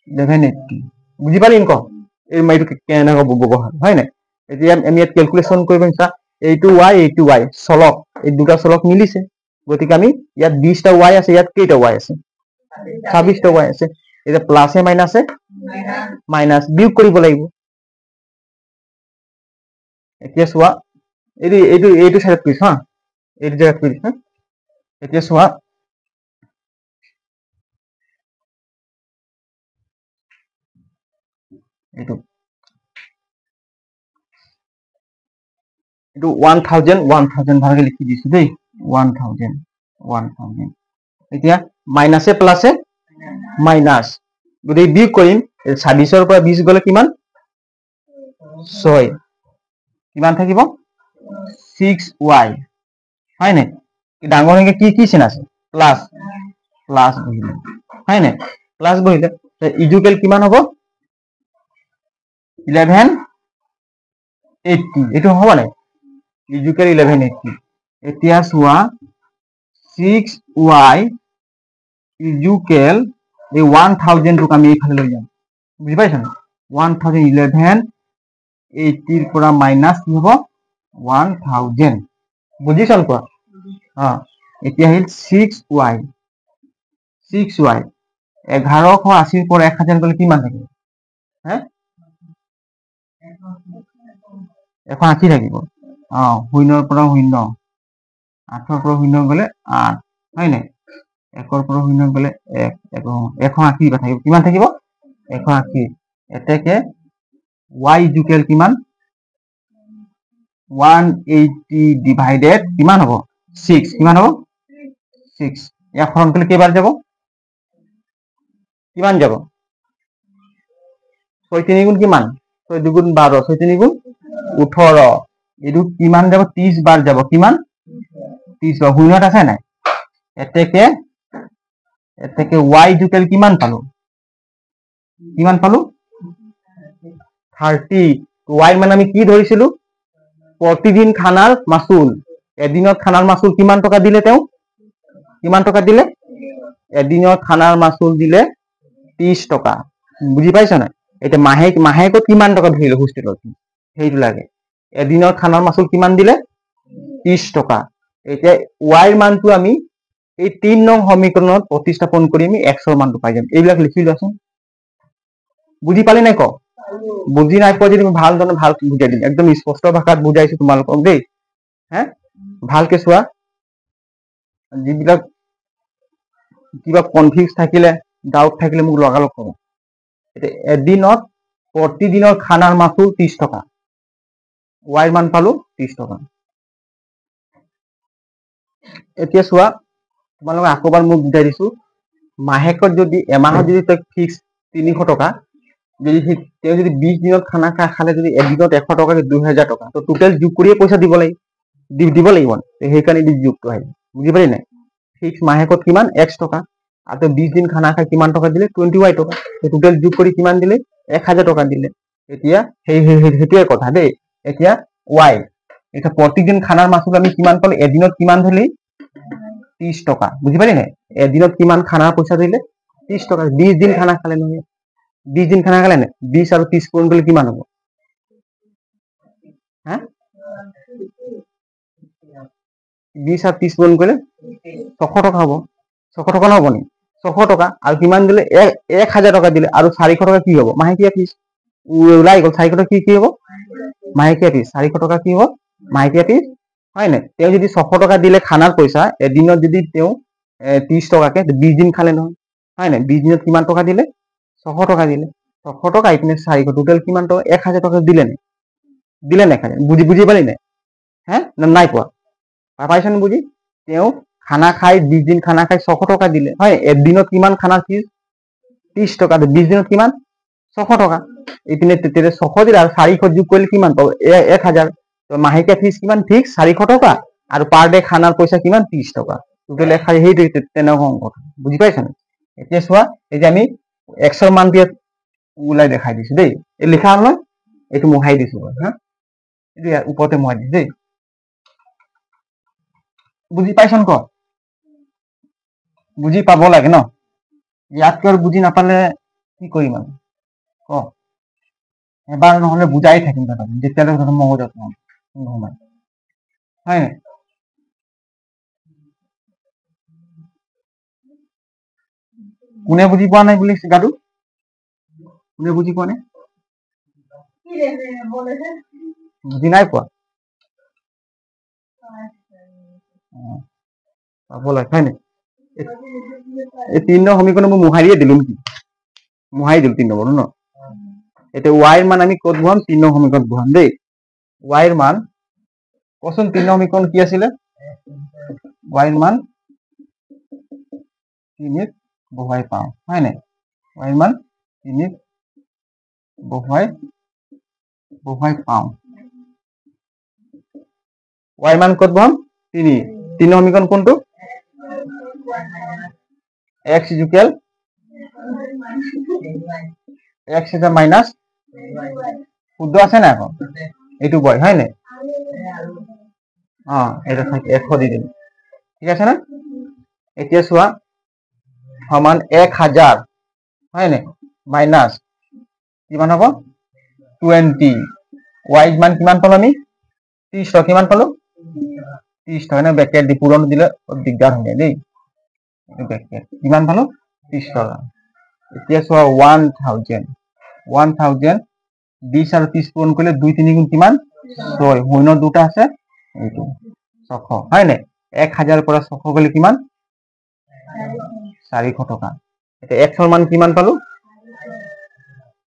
1180 বুজি পালি ইনক এই মাইটো কেনে হ'ব ব্যৱহাৰ হয় নাই এতিয়া আমি ইয়াত ক্যালকুলেশন কৰিব ইচ্ছা এইটো y চলক এই দুটা চলক মিলিছে গতিকে আমি ইয়াত 20 টা y আছে ইয়াত কেইটা y আছে 26 টা y আছে এটা প্লাসে মাইনাসে মাইনাস বিয়োগ কৰিব লাগিব এতিয়া চোৱা এইটো সাইডত কৰিছ হা এইটো জায়গাত কৰিছ হা এতিয়া চোৱা এইটো 1000 ভাগে লিখি দিছো দেই 1000 এতিয়া মাইনাসে প্লাসে মাইনাস যদি বিয়োগ কৰিম 26 ৰ পৰা 20 গলে কিমান 6 কিমান থাকিব 6y হয় নাই ডাঙৰ সংখ্যা কি চিন আছে প্লাস বহিলে হয় নাই প্লাস বহিলে ইকুয়াল কিমান হ'ব 1180 এইটো হ'ব নাই ইকুয়াল 1180 এতিয়া চোৱা 6y ইকুয়াল এই 1000 টোক আমি এইফালে লৈ যাম বুজি পাইছা 1180 ৰ পৰা মাইনাস কি হ'ব 1000 বুজিছন কোৱা এতিয়া আহিল 6y 1180 ৰ পৰা 1000 গলে কিমান থাকিব হে 180 থাকিব শূন্যৰ পৰা শূন্য 8ৰ পৰা শূন্য গলে 8 হয় নাই 1ৰ পৰা শূন্য গলে 1 180 থাকিব কিমান থাকিব 180 এতেকে y ইকুয়াল কিমান 180 ডিভাইডেড কিমান হ'ব 6 কিমান হ'ব 6 ইয়াক হৰণ কৰিলে কেইবাৰ যাব কিমান যাব 6 3 গুণ কিমান 6 2 গুণ 12 6 3 গুণ 18 এটো কিমান যাব 30 বাৰ যাব কিমান 30 বাৰ শূন্যত আছে নাই এতেকে y ইকুয়াল কিমান পালো 30 y মানে আমি কি ধৰিছিলো প্ৰতিদিন খানাৰ মাসুল এদিনত খানাৰ মাসুল কিমান টকা দিলে তেও কিমান টকা দিলে এদিনত খানাৰ মাসুল দিলে 30 টকা বুজি পাইছ না এটা মাহেকত কিমান টকা ধৰিলে হোস্টেলত সেইটো লাগে এদিনৰ খানাৰ মাসুল কিমান দিলে 30 টকা এতিয়া y ৰ মানটো আমি এই 3 নং সমীকৰণত প্ৰতিস্থাপন কৰি আমি x ৰ মানটো পাই যাম এইবিলাক লিখি লোৱাচোন বুজি পালি নাই ক বুজি নাই পোৱা যদি ভাল ধৰণে ভাল বুজাই দিম একদম স্পষ্ট ভাষাত বুজাইছো তোমালোকক দেই হে ভালকে চোৱা যিবিলাক কিবা কনফিউজ থাকিলে ডাউট থাকিলে মোক লগালগ ক'ব এতিয়া এদিনত প্ৰতিদিনৰ খানাৰ মাচুল 30 টকা ৱাইৰ মান পালো 30 টকা এতিয়া চোৱা তোমালোকে আকৌবাৰ মোক বুজাই দিছো মাহেকত যদি এমাহত যদি তই ফিক্স 300 টকা যদি তেওঁ যদি 20 দিনত খানা খালে যদি এদিনত 100 টকা 2000 টকা তো টোটেল যোগ কৰিয়ে পইচা দিব লাগিব সেইকাৰণে যোগটো আহিব বুজি পালি নাই ফিক্স মাহেকত কিমান 100 টকা আৰু 20 দিন খানা খাই কিমান টকা দিলে 20 টকা টোটেল যোগ কৰি কিমান দিলে 1000 টকা দিলে এতিয়া সেইটোৱে কথা দেই এতিয়া ৱাই এতিয়া প্ৰতিদিন খানাৰ মাচুল আমি কিমান পালো এদিনত কিমান ধৰিলি 30 টকা বুজি পালি নাই এদিনত কিমান খানাৰ পইচা দিলে 30 টকা 20 দিন খানা খালে নহয় 20 দিন খানা খালে নে 20 আৰু 30 পূৰণ কৰিলে কিমান হ'ব হা 20 আৰু 30 পূৰণ কৰিলে 600 টকা হ'ব 600 টকা নহ'ব নি 600 টকা আৰু কিমান দিলে 1000 টকা দিলে আৰু 400 টকা কি হ'ব মাহেকীয়া ফিজ ওলাই গ'ল 400 টকা কি হ'ব মাহেকীয়া ফিজ 400 টকা কি হ'ব মাহেকীয়া ফিজ হয় নাই তেওঁ যদি 600 টকা দিলে খানাৰ পইচা এদিনত যদি তেওঁ 30 টকাকে 20 দিন খালে নহয় হয় নাই 20 দিনত কিমান টকা দিলে 600 টকা দিলে 600 টকা ইপিনে 400 টোটেল কিমান টকা 1000 টকা দিলে নে 1000 বুজি পালি নাই হে নাই পোৱা পাইছনে বুজি তেওঁ খানা খাই 20 দিন খানা খাই 600 টকা দিলে হয় এদিনত কিমান খানাৰ ফিজ 30 টকা 20 দিনত কিমান 600 টকা ইপিনে 600 দিলে আৰু 400 যোগ কৰিলে কিমান পাব 1000 তো মাহেকীয়া ফিজ কিমান ফিক্স 400 টকা আৰু পাৰ ডে খানাৰ পইচা কিমান 30 টকা টোটেল 1000 সেইটো তেনেকুৱা অংক বুজি পাইছানে এতিয়া চোৱা এই যে আমি 100 মান দিয়ে ওলাই দেখাই দিছো দেই এই লিখা হ'ল নহয় এইটো মোহাই দিছো হা এইটো ওপৰতে মোহাই দিছো দেই বুজি পাইছন ক বুজি পাব লাগে ন ইয়াতকৈ আৰু বুজি নাপালে কি কৰিম আৰু ক এবাৰ নহলে বুজাই থাকিম তহঁতক যেতিয়ালৈকে মগজত নোসোমাই হয় নাই কোনে বুজি পোৱা নাই বুলি গাদু কোনে বুজি পোৱা নাই বুজি নাই পোৱা পাব লাগে হয় নাই এই 3 নম্বৰ সমীকৰণ মই মোহাৰিয়ে দিলো নেকি মোহাৰি দিলো 3 নম্বৰ ন এতিয়া ৱাইৰ মান আমি ক'ত বহাম 3 নম্বৰ সমীকৰণ বহাম দেই ৱাইৰ মান কচোন 3 নম্বৰ সমীকৰণ কি আছিলে ৱাইৰ মান 3 বহুৱাই পাওঁ হয় নাই ৱাইৰ মান 3 বহুৱাই পাওঁ ৱাইৰ মান ক'ত বহাম 3 3 সমীকৰণ কোনটো x ইকুৱেল x এটা মাইনাস শুদ্ধ আছে না এখন এইটো বয় হয় নাই এটা থাকে 100 দি দিম ঠিক আছে না এতিয়া চোৱা সমান 1000 হয় নাই মাইনাস কিমান হ'ব 20 y মান কিমান পালো আমি 30 টকা কিমান পালো 30 টকা না ব্যাকেট দি পূরণ দিলে দিগদার হয় দেই এই ব্যাকেট কিমান পালো 30 টকা এতিয়া চোৱা 1000 20 আৰু 30 পূৰণ কৰিলে 2 3 গুণ কিমান 6 শূন্য দুটা আছে এইটো 600 হয় নাই 1000 পৰা 600 গলে কিমান 400 টকা এটা x এর মান কিমান পালো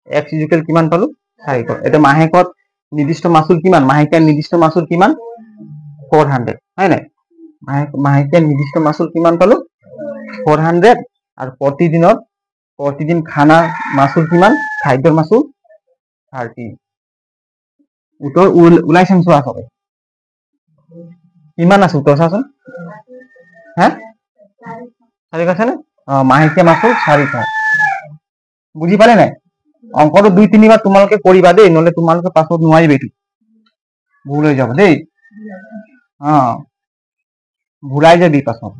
x ইকুয়াল কিমান পালো 400 এটা মাহেকত নির্দিষ্ট মাসুল কিমান মাহেকীয়া নির্দিষ্ট মাসুল কিমান 400 হয় নাই মাহেকীয়া নির্দিষ্ট মাসুল কিমান পালো 400 আর প্রতিদিন খানা মাসুল কিমান খাদ্যৰ মাসুল 30 উত্তৰ ওলাইছেন চোৱা সবে কিমান আছে উত্তৰ চাচোন হা 4 আছে না মাহেকীয়া মাসুল 400 বুজি পালে নাই অঙ্কটো 2-3 বার তোমালোকে কৰিবা দেই নহলে তোমালোকে পাছত নোৱাৰিবে এইটো ভুল হৈ যাব দেই ভুলাই যাবি পাছত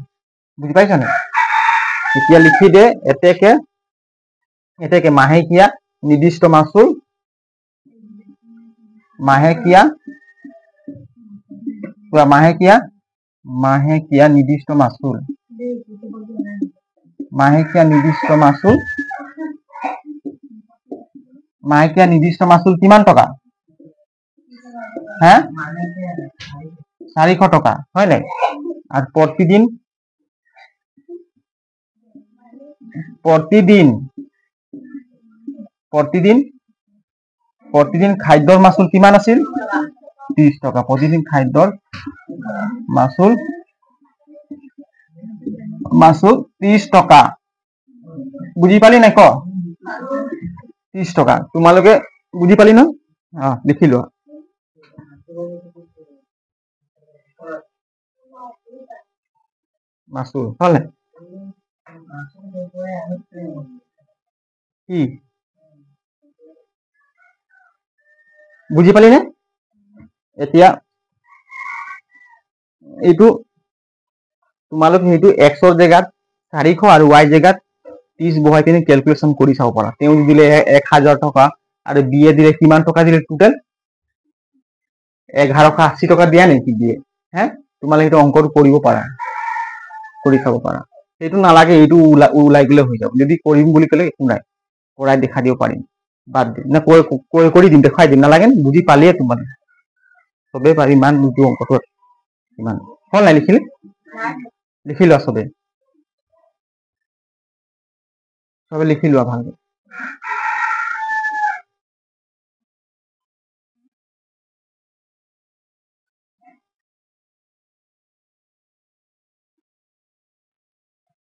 বুজি পাইছা না এতিয়া লিখি দে এতেকে মাহেকীয়া নির্দিষ্ট মাসুল মাহেকীয়া নির্দিষ্ট মাসুল মাহেকীয়া নিৰ্দিষ্ট মাচুল কিমান টকা? হ্যাঁ 400 টকা হয় নাই? আৰ প্ৰতিদিন খাদ্যৰ মাচুল কিমান আছিল? 30 টকা। প্ৰতিদিন খাদ্যৰ মাচুল 30 টকা। বুঝি পালি নাই ক? 30 টকা। তোমালোকে বুঝি পালি ন? লিখি লোৱা। মাচুল হলে কি বুঝি পালি নে? এতিয়া এইটো তোমালোক সেইটো এক্সৰ জেগাত 400 আৰু ওয়াই জেগাত 30 বহাই কিনে ক্যালকুলেশন কৰি চাব পাৰা। তেওঁ দিলে 1000 টকা আৰু বিয়ে দিলে কিমান টকা দিলে? টোটাল 1180 টকা দিয়া নেকি দিয়ে? হ্যাঁ তোমালোকে এইটো অঙ্কটো কৰিব পাৰা, কৰি চাব পাৰা। সেইটো নালাগে, এইটো ওলাই গলে হৈ যাব। যদি কৰিম বুলি ক'লে একো নাই, কৰাই দেখা দিব পাৰিম। বাদ দিম না, কৰি দিম, দেখাই দিম। নালাগে, বুজি পালিয়ে তোমালোকে চবেই পাৰি। ইমান এইটো অঙ্কটো ইমান হল নাই? লিখিলে লিখি লোৱা চবে লিখি লোৱা ভালকে।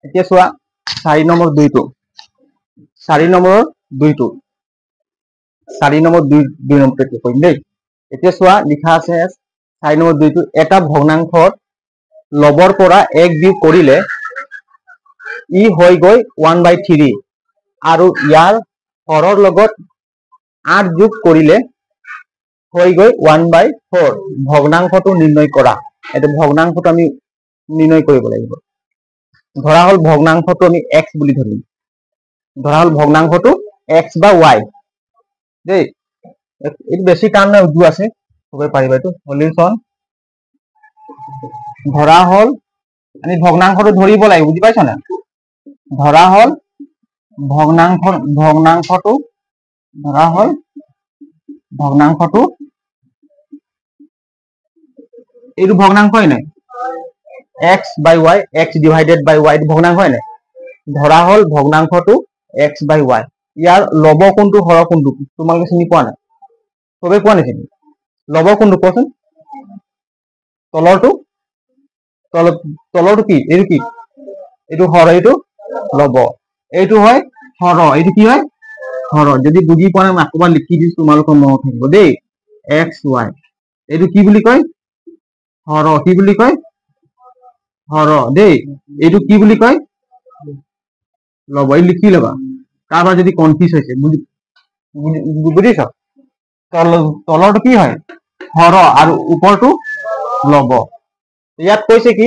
এতিয়া চোৱা 4 নম্বৰ 2টো 4 নম্বৰৰ 2টো 4 নম্বৰ 2 নম্বৰটো কৰিম দেই। এতিয়া চোৱা লিখা আছে 4 নম্বৰ 2টো, এটা ভগ্নাংশৰ লবৰ পৰা 1 বিয়োগ কৰিলে ই হৈ গৈ 1/3 আৰু ইয়াৰ হৰৰ লগত 8 যোগ কৰিলে হৈ গৈ 1/4। ভগ্নাংশটো নিৰ্ণয় কৰা। এটা ভগ্নাংশটো আমি নিৰ্ণয় কৰিব লাগিব। ধৰা হল ভগ্নাংশটো আমি x বুলি ধৰিম। ধৰা হল ভগ্নাংশটো x বা y দেই। এইটো বেছি টান না, উজু আছে, সবে পাৰিবা। এইটো সলিউশন ধৰা হল আমি ভগ্নাংশটো ধৰিব লাগিব। বুজি পাইছ না? ধৰা হল ভগ্নাংশটো ধৰা হল ভগ্নাংশটো এইটো ভগ্নাংশ হয় নাই? x by y, x divided by y ভগ্নাংশ হয় নাই? ধৰা হল ভগ্নাংশটো x by y। ইয়াৰ লব কোনটো হৰ কোনটো তোমালোকে চিনি পোৱা নাই? সবে পোৱা নাই চিনি? লব কোনটো কোৱাচোন? তলৰটো কি? এইটো কি? এইটো হৰ, এইটো লব। এইটো হয় হৰ, এইটো কি হয়? হৰ। যদি বুজি পোৱা নাই আকৌ লিখি দিছো, তোমালোকৰ মনত থাকিব দেই। x y এইটো কি বুলি কয়? হৰ। কি বুলি কয়? হৰ দেই। এইটো কি বুলি কয়? লব। এই লিখি লবা, কাৰোবাৰ যদি কনফিউজ হৈছে। বুজিছ? তলৰটো কি হয়? হৰ আৰু ওপৰটো লব। ইয়াত কৈছে কি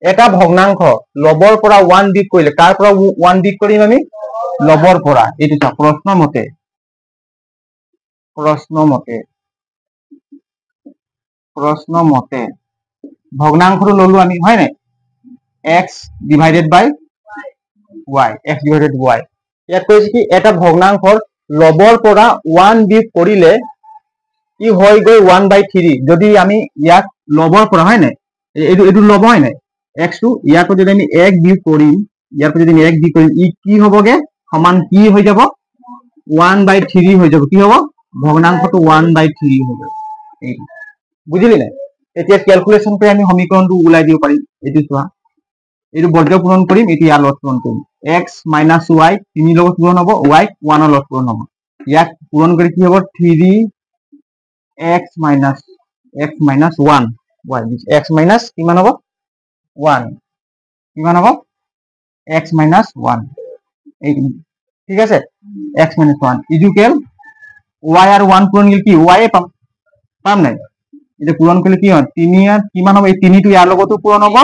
এটা ভগ্নাংশ লবৰ পৰা 1 বিয়োগ কৰিলে, কাৰ পৰা 1 বিয়োগ কৰিম আমি? লবৰ পৰা। এইটো চা, প্ৰশ্ন মতে ভগ্নাংশটো ললো আমি, হয় নাই? x divided by y, x divided by y। ইয়াত কৈছে কি এটা ভগ্নাংশৰ লবৰ পৰা 1 বিয়োগ কৰিলে ই হৈ গৈ 1/3। যদি আমি ইয়াক লবৰ পৰা, হয় নাই, এইটো লব হয় নাই, x টো ইয়াকো যদি আমি 1 বিয়োগ কৰিম, ইয়াৰ পৰা যদি 1 বিয়োগ কৰিম, ই কি হবগে? সমান কি হৈ যাব? 1/3 হৈ যাব। কি হব? ভগ্নাংশটো 1/3 হ'ব। বুজিলি নাই? এতিয়া ক্যালকুলেশন কৰি আমি সমীকৰণটো ওলাই দিব পাৰিম। এইটো চোৱা, এইটো বৰ্গ পূৰণ কৰিম, এইটো ইয়াৰ লগত পূৰণ কৰিম। x minus y 3 লগত পূৰণ হ'ব, y 1 লগত পূৰণ হ'ব। ইয়াক পূৰণ কৰি কি হ'ব? 3x minus 1 y, x minus কিমান হ'ব? 1 কিমান হ'ব? x minus 1। ঠিক আছে, x minus 1 ইকুয়াল y আর 1 পূরণ গেলে কি y এ পাম নাই? এটা পূরণ করলে কি হয়? 3 আর কিমান হবে? এই 3 টো ইয়ার লগতো পূরণ হ'ব,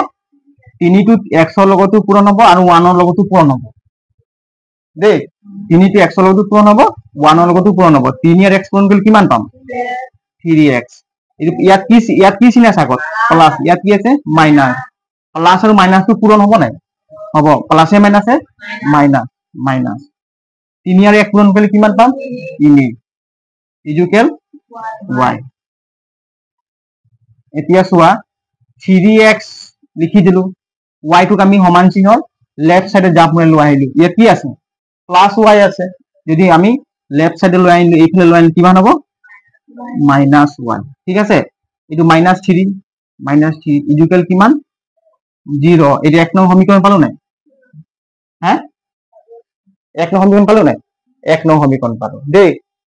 3 টো x এর লগতো পূরণ হ'ব আর 1 এর লগতো পূরণ হ'ব দেই। 3 টো x এর লগতো পূরণ হ'ব, 1 এর লগতো পূরণ হ'ব। 3 আর x পূরণ করলে কিমান পাম? 3x। ইয়াত কি চিন আছে আগত? প্লাস। ইয়াত কি আছে? মাইনাস। প্লাস আর মাইনাস তো পূরণ হ'ব নাই? হ'ব। প্লাসে মাইনাসে মাইনাস। 3 আর 1 পূরণ করলে কিমান পাম? 3। ইকুৱেল y এতিয়া চোৱা 3x লিখি দিলো y টোক আমি সমান চিহ্নৰ লেফট সাইডে জাপ মাৰি লৈ আহিলো ইয়াত কি আছে প্লাস y আছে যদি আমি লেফট সাইডে লৈ আহিলো এইফালে লৈ আহিলো কিমান হ'ব -1 ঠিক আছে এটো -3 ইকুৱেল কিমান 0 এটা এক নং সমীকৰণ পালো নাই হ্যাঁ এক নং সমীকৰণ পালো নাই এক নং সমীকৰণ পালো দেই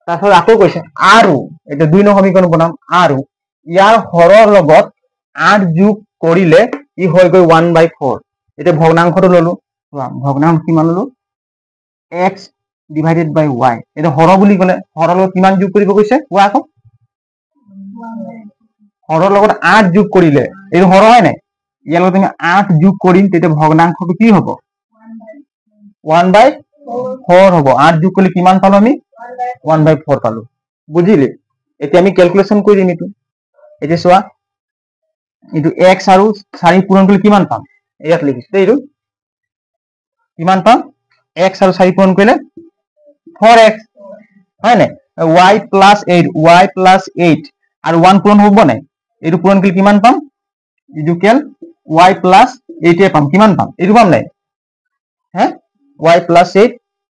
তাৰপৰ আকৌ কৈছে আৰু এটা দুই নং সমীকৰণ বনাম আৰু ইয়াৰ হৰৰ লগত 8 যোগ কৰিলে ই হৈ গৈ 1/4 এটা ভগ্নাংশটো ললো ভগ্নাংশ কিমান ললো x ডিভাইডেড বাই y এটা হৰ বুলি কলে হৰৰ লগত কিমান যোগ কৰিব কৈছে কোৱা আকৌ হৰৰ লগত 8 যোগ কৰিলে এই হৰ হয় নাই ইয়াৰ লগত আমি 8 যোগ কৰিম তেতিয়া ভগ্নাংশটো কি হ'ব 1/4 হ'ব 8 যোগ কৰিলে কিমান পালো আমি 1/4 পালো বুজিলে এতিয়া আমি ক্যালকুলেশন কৰি দিম এটো এতিয়া চোৱা এটো x আৰু 4 পূৰণ কৰিলে কিমান পাম ইয়াত লিখিছো এইটো কিমান পাম x আৰু 4 পূৰণ কৰিলে 4x হয় নাই y plus 8 আৰু 1 পূৰণ হ'ব নাই এইটো পূৰণ কৰিলে কিমান পাম ইকুৱেল y plus 8 এ পাম কিমান পাম এইটো পাম নাই হে y plus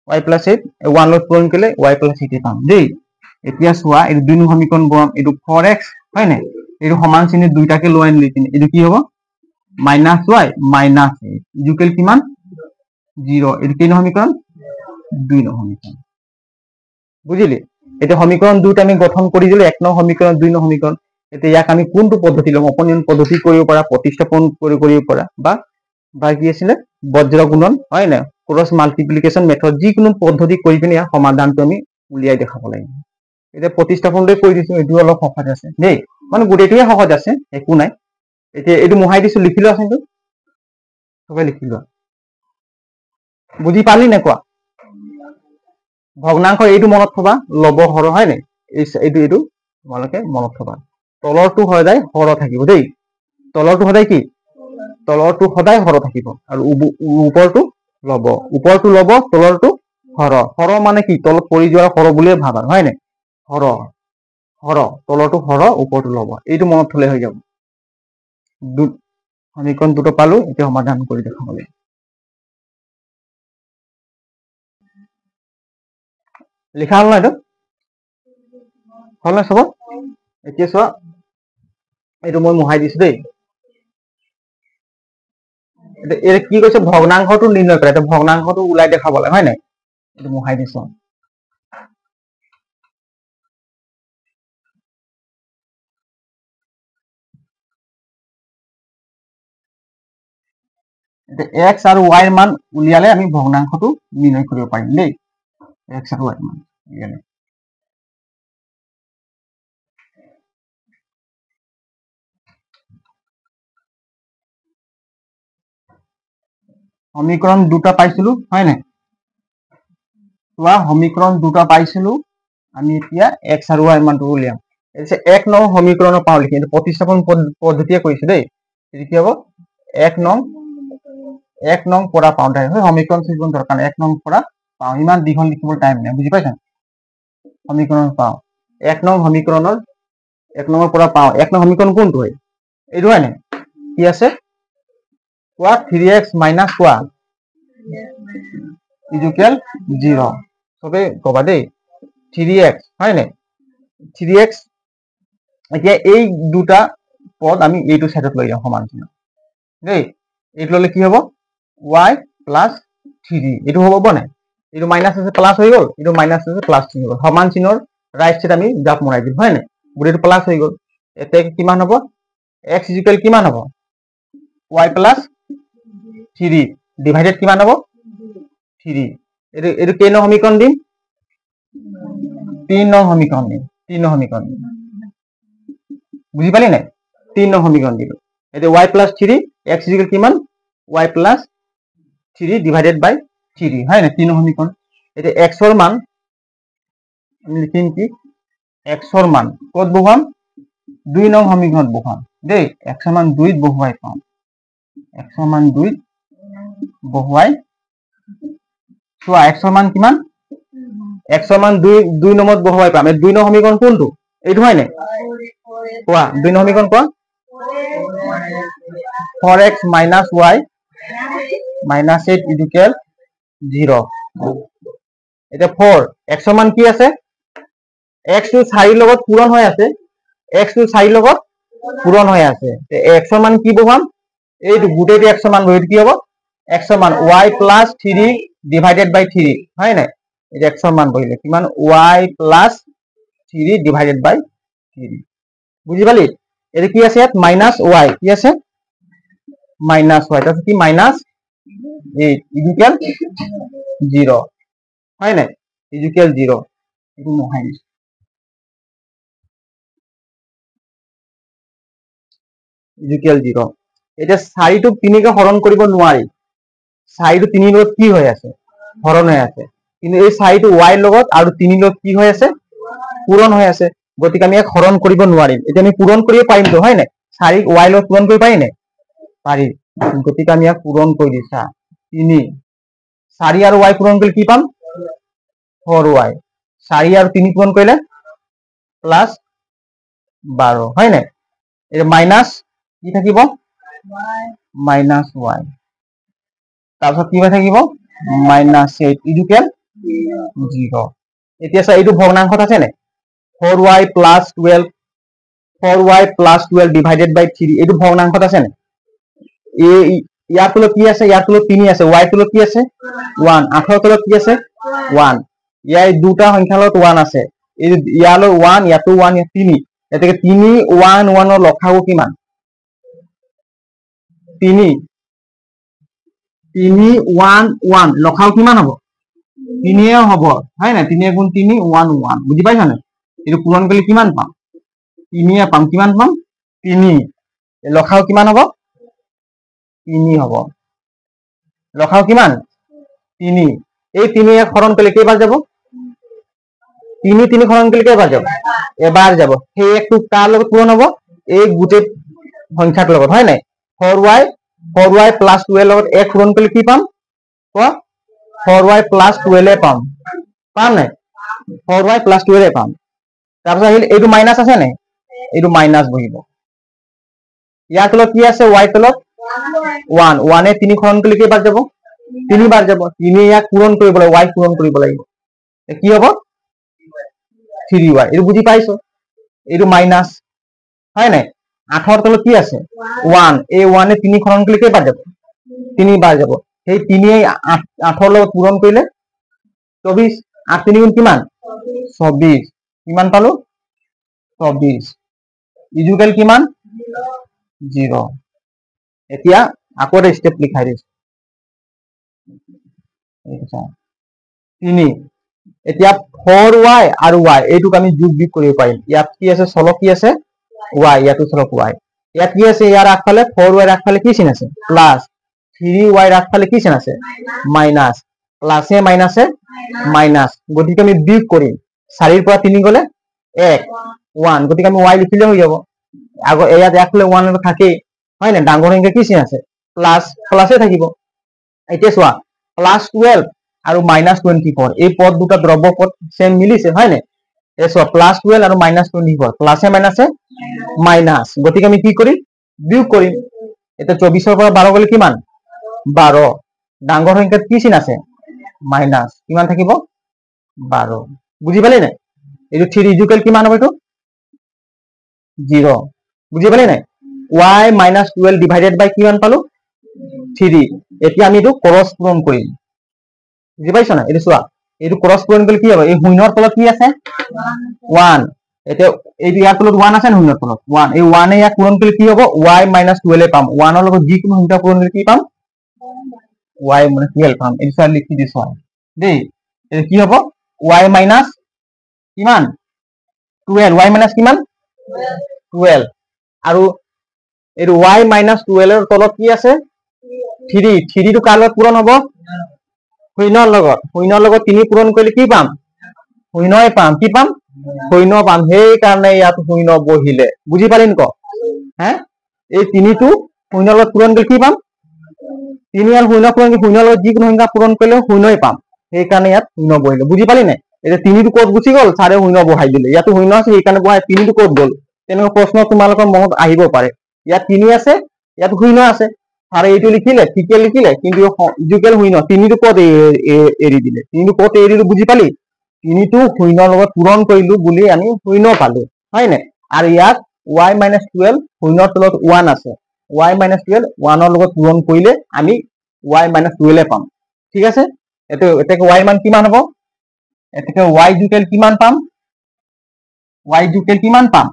8 1 লগত পূৰণ কৰিলে y plus 8 এ পাম দেই এতিয়া চোৱা এই দুই নং সমীকৰণ বনাম এইটো 4x হয় নাই এইটো সমান চিহ্ন দুইটাকে লৈ আনিলে এইটো কি হ'ব -y -8 ইকুৱেল কিমান 0 এইটো কি নং সমীকৰণ দুই নং সমীকৰণ বুজিলি এটা সমীকৰণ দুটা আমি গঠন কৰি দিলে এক নং সমীকৰণ দুই নং সমীকৰণ এতিয়া ইয়াক আমি কোনটো পদ্ধতি লম অপনয়ন পদ্ধতি কৰিব পৰা প্ৰতিস্থাপন কৰিব পৰা বা কি আছিল বজ্ৰ গুণন হয় না ক্ৰস মাল্টিপ্লিকেশন মেথড যিকোনো পদ্ধতি কৰি পিনে ইয়াৰ সমাধানটো আমি উলিয়াই দেখাব লাগিব এতিয়া প্ৰতিস্থাপনটো কৰি দিছো এটো অলপ সহজ আছে দেই মানে গোটেইটোৱে সহজ আছে একো নাই এতিয়া এটো মোহাই দিছো লিখিলো আছে তো সবে লিখিলো বুজি পালি নে কোৱা ভগ্নাংশ এইটো মনত থবা লব হৰ হয় নাই এইটো তোমালোকে মনত থবা তলৰটো হৈ যায় হৰ থাকিব দেই তলৰটো সদায় কি তলৰটো সদায় হৰ থাকিব আৰু ওপৰটো লব তলৰটো হৰ মানে কি তলত পৰি যোৱাৰ হৰ বুলিয়ে ভাবা হয় নাই হৰ তলৰটো হৰ ওপৰটো লব এইটো মনত থলে হৈ যাব সমীকৰণ দুটো পালো এতিয়া সমাধান কৰি দেখাব লাগিব লিখা হল না এইটো হল না সব এতিয়া চোৱা এইটো মই মোহাই দিছো দেই এটা কি কৈছে ভগ্নাংশটো নিৰ্ণয় কৰে এটা ভগ্নাংশটো উলাই দেখাব লাগে হয় নাই এইটো মোহাই দিছো x আৰু y মান উলিয়ালে আমি ভগ্নাংশটো নিৰ্ণয় কৰিব পাৰিম দেই x আৰু y মান উলিয়ালে সমীকৰণ দুটা পাইছিলো হয় নাই চোৱা সমীকৰণ দুটা পাইছিলো আমি এতিয়া x আৰু y মানটো উলিয়াম এছে এক নং সমীকৰণ পাও লিখি কিন্তু প্ৰতিস্থাপন পদ্ধতিয়ে কৈছে দেই এটো কি হ'ব এক নং পৰা পাও তাই সমীকৰণ সিজন দৰকাৰ এক নং পৰা পাও ইমান দীঘল লিখিবলৈ টাইম নাই বুজি পাইছা সমীকৰণ পাও এক নং সমীকৰণৰ এক নম্বৰ পৰা পাও এক নং সমীকৰণ কোনটো হয় এইটো হয় নাই কি আছে কোৱা 3x - কোৱা ইকুৱেল 0 সবে কবা দেই 3x হয় নাই 3x এতিয়া এই দুটা পদ আমি এইটো সাইডত লৈ যাম সমান চিহ্ন দেই এইটো ললে কি হ'ব y plus 3 এইটো হ'ব নাই এইটো মাইনাস আছে প্লাস হৈ গল এইটো মাইনাস আছে প্লাস হৈ গল সমান চিহ্নৰ ৰাইট সাইড আমি জাপ মৰাই দিম হয় নাই গুটেটো প্লাস হৈ গল এতে কিমান হ'ব x ইকুৱেল কিমান হ'ব y plus 3 ডিভাইডেড কিমান হ'ব 3 এটো কেই নং সমীকৰণ দিম 3 নং সমীকৰণ দিম বুজি পালি নাই 3 নং সমীকৰণ দিলো এতে y plus 3 x ইকুৱেল কিমান y plus 3 divided by 3 হয় না 3 নং সমীকৰণ এতে x ৰ মান আমি লিখিম কি x ৰ মান কত বহুৱাম 2 নং সমীকৰণত বহুৱাম দেই x ৰ মান 2 ত বহুৱাই পাম x ৰ মান 2 ত বহুৱাই চোৱা x ৰ মান কিমান x মান 2 নম্বৰত বহুৱাই পাম এই 2 নম্বৰ সমীকৰণ কোনটো এইটো হয় নে কোৱা 2 নম্বৰ সমীকৰণ কোৱা 4x - y - 8 ইকুৱেল 0 এটা 4 x মান কি আছে x টো 4 লগত পূৰণ হৈ আছে x টো 4 লগত পূৰণ হৈ আছে তে x মান কি বহাম এইটো গুটেটো x মান বহিত কি হ'ব x মান y + 3 ডিভাইডেড বাই 3 হয় না এটা x মান বহিলে কিমান y + 3 ডিভাইডেড বাই 3 বুঝি পালি এটা কি আছে ইয়াত -y কি আছে -y তাতে কি -8 ইকুৱেল 0 হয় না ইকুৱেল 0 এটো নহয় ইকুৱেল 0 এটা 4 টো 3 কে হৰণ কৰিব নোৱাৰি 4 টো 3 লগত কি হৈ আছে হৰণ হৈ আছে কিন্তু এই 4 টো y লগত আৰু 3 লগত কি হৈ আছে পূৰণ হৈ আছে গতিকে আমি এক হৰণ কৰিব নোৱাৰিম এটা আমি পূৰণ কৰিব পাৰিম তো হয় না 4 y লগত পূৰণ কৰিব পাৰি না পাৰি গতিকে আমি এক পূৰণ কৰি দিছা 3 4 আৰু y পূৰণ কৰিলে কি পাম 4y 4 আৰু 3 পূৰণ কৰিলে +12 হয় না এটা মাইনাস কি থাকিব -y তাৰপিছত কি হৈ থাকিব -8 ইকুৱেল 0 এতিয়া চা এইটো ভগ্নাংশত আছে নে 4y + 12 ডিভাইডেড বাই 3 এইটো ভগ্নাংশত আছে নে এই ইয়াৰ তলত কি আছে ইয়াৰ তলত 3 আছে y তলত কি আছে 1 8 তলত কি আছে 1 ইয়াৰ দুটা সংখ্যাৰ লগত 1 আছে এই ইয়ালৈ 1 ইয়াতো 1 ইয়াত 3 এতেকে 3 1 1 ৰ লসাগু কিমান 3 1 1 লসাগু কিমান হ'ব 3 এ হ'ব হয় না 3 গুণ 3 1 1 বুজি পাইছা না এটো পূৰণ কৰিলে কিমান পাম 3 এ পাম কিমান পাম 3 লসাগু কিমান হ'ব 3 হ'ব লসাগু কিমান 3 এই 3 এ হৰণ কৰিলে কেইবাৰ যাব 3 3 হৰণ কৰিলে কেইবাৰ যাব এবাৰ যাব সেই একটো কাৰ লগত পূৰণ হ'ব এই গুটে সংখ্যাৰ লগত হয় নাই 4y + 12 লগত 1 পূৰণ কৰিলে কি পাম ক 4y + 12 পাম পাম নাই 4y + 12 পাম তাৰপিছত আহিল এইটো মাইনাস আছে নাই এইটো মাইনাস বহিব ইয়াৰ তলত কি আছে y তলত 1 1 এ 3 হৰণ কৰিলে কেইবাৰ যাব 3 বাৰ যাব 3 ইয়াক পূৰণ কৰিবলৈ y পূৰণ কৰিব লাগিব কি হ'ব 3y এইটো বুজি পাইছো এইটো মাইনাস হয় নাই 8 ৰ তলত কি আছে 1 এই 1 এ 3 হৰণ কৰিলে কেইবাৰ যাব 3 বাৰ যাব সেই 3 এ 8 ৰ লগত পূৰণ কৰিলে 24 8 3 গুণ কিমান 24 কিমান পালো 24 ইকুৱেল কিমান 0 এতিয়া আকৌ এটা স্টেপ লিখাই দিছো 3 এতিয়া 4y আৰু y এইটোক আমি যোগ বিয়োগ কৰিব পাৰিম ইয়াত কি আছে চলক কি আছে y ইয়াতো চলক y ইয়াত কি আছে ইয়াৰ আগফালে 4y ৰ আগফালে কি চিন আছে প্লাস 3y ৰ আগফালে কি চিন আছে মাইনাস প্লাসে মাইনাসে মাইনাস গতিকে আমি বিয়োগ কৰিম 4 ৰ পৰা 3 গলে 1 1 গতিকে আমি y লিখিলে হৈ যাব আগৰ ইয়াত আগফালে 1 থাকেই হয় না ডাঙৰ সংখ্যা কি চিন আছে প্লাস প্লাসে থাকিব এতিয়া চোৱা +12 আৰু -24 এই পদ দুটা দ্ৰব্য পদ সেম মিলিছে হয় না এসো +12 আৰু -24 প্লাসে মাইনাসে মাইনাস গতিকে আমি কি কৰি বিয়োগ কৰিম এটা 24 ৰ পৰা 12 গলে কিমান 12 ডাঙৰ সংখ্যাত কি চিন আছে মাইনাস কিমান থাকিব 12 বুজি পালি না এইটো 3 ইকুৱেল কিমান হ'ব এটো 0 বুজি পালি না y - 12 ডিভাইডেড বাই কিমান পালো 3 এতিয়া আমি এটো ক্রস পূরণ কৰিম বুজি পাইছ না এটো চোৱা এটো ক্ৰস পূৰণ কৰিলে কি হ'ব এই শূন্যৰ তলত কি আছে 1 এতিয়া এইটো ইয়াৰ তলত 1 আছে শূন্যৰ তলত 1 এই 1 এ ইয়াক পূৰণ কৰিলে কি হ'ব y - 12 পাম 1 ৰ লগত যিকোনো সংখ্যা পূৰণ কৰিলে কি পাম y - 12 পাম এই সব লিখি দিছো দেই এটা কি হ'ব y - কিমান 12 y - কিমান 12 আৰু এটো y - 12 ৰ তলত কি আছে 3 3 টো কাৰ লগত পূৰণ হ'ব শূন্যৰ লগত 3 পূৰণ কৰিলে কি পাম শূন্যই পাম কি পাম শূন্য পাম সেই কাৰণে ইয়াত শূন্য বহিলে বুজি পালিন ক হে এই 3 টো শূন্যৰ লগত পূৰণ কৰিলে কি পাম 3 আৰু শূন্য পূৰণ কৰি শূন্যৰ লগত যিকোনো সংখ্যা পূৰণ কৰিলে শূন্যই পাম সেই কাৰণে ইয়াত শূন্য বহিলে বুজি পালি নাই এটা 3 ক'ত গুচি গ'ল ছাৰে শূন্য বহাই দিলে ইয়াতো শূন্য আছে সেইকাৰণে বহাই 3 ক'ত গ'ল তেনেকুৱা প্ৰশ্ন তোমালোকৰ মনত আহিব পাৰে ইয়াত 3 আছে ইয়াত শূন্য আছে ছাৰে এইটো লিখিলে ঠিকে লিখিলে কিন্তু ইজুকেল শূন্য 3 ক'ত এৰি দিলে 3 ক'ত এৰিলো বুজি পালি 3 শূন্যৰ লগত পূৰণ কৰিলো বুলি আমি শূন্য পালো হয় নাই আৰু ইয়াত y - 12 শূন্যৰ তলত 1 আছে y - 12 1ৰ লগত পূৰণ কৰিলে আমি y - 12 পাম ঠিক আছে এটাকে y মান কিমান হ'ব এটাকে y ইকুৱেল কিমান পাম y ইকুৱেল কিমান পাম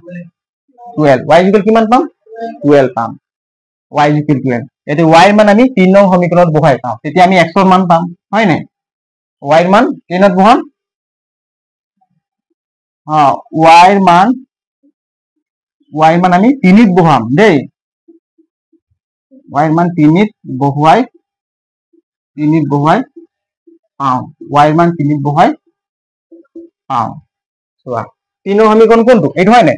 12 y ইকুৱেল কিমান পাম 12 পাম y ইকুৱেল 12 এতে y মান আমি 3 নং সমীকৰণত বহাই পাম তেতিয়া আমি x ৰ মান পাম হয় নাই y ৰ মান 10ত বহাম y ৰ মান আমি 3 ত বহাম দেই y ৰ মান 3 ত বহুৱাই পাওঁ y ৰ মান 3 ত বহুৱাই পাওঁ চোৱা 3 নং সমীকৰণ কোনটো এইটো হয় নাই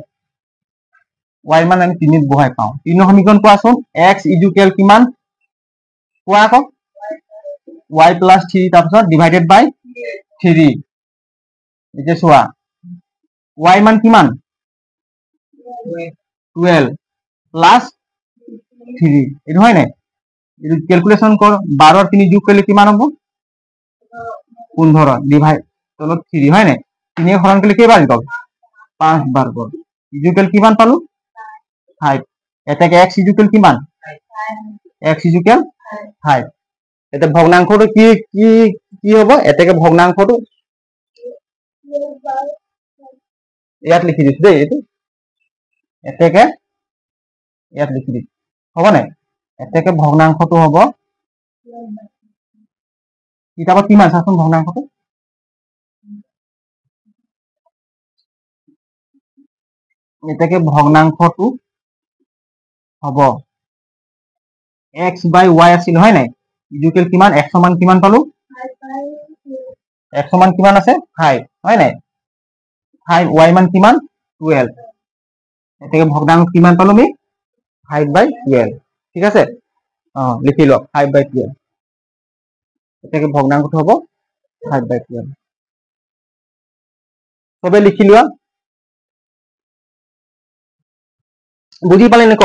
y ৰ মান আমি 3 ত বহুৱাই পাওঁ 3 নং সমীকৰণ কোৱাচোন x ইকুৱেল কিমান কোৱা আকৌ y + 3 তাৰপিছত ডিভাইডেড বাই 3 এতিয়া চোৱা y মান কিমান 12 প্লাস 3 এইটো হয় নাই এইটো ক্যালকুলেশন কৰ 12 ৰ 3 যোগ কৰিলে কিমান হ'ব 15 ডিভাইড তলত 3 হয় নাই 3 হৰণ কৰিলে কেইবাৰ গ'ল 5 বাৰ গ'ল ইকুৱেল কিমান পালো 5 এটাকে x ইকুৱেল কিমান x ইকুৱেল 5 এটা ভগ্নাংশটো কি কি কি হ'ব এটাকে ভগ্নাংশটো ইয়াত লিখি দিছো দেই এইটো এটাকে ইয়াত লিখি দিছো হ'ব নাই এটাকে ভগ্নাংশটো হ'ব কিতাপত কিমান চাচোন ভগ্নাংশটো এটাকে ভগ্নাংশটো হ'ব x বাই y আছিল হয় নাই ইকুৱেল কিমান x সমান কিমান পালো x সমান কিমান আছে 5 হয় নাই 5 y মান কিমান 12 এটাকে ভগ্নাংশ কিমান পালো আমি 5/12 ঠিক আছে লিখি ল 5/12 এটাকে ভগ্নাংশটো হ'ব 5/12 সবে লিখি লোৱা বুজি পালে নে ক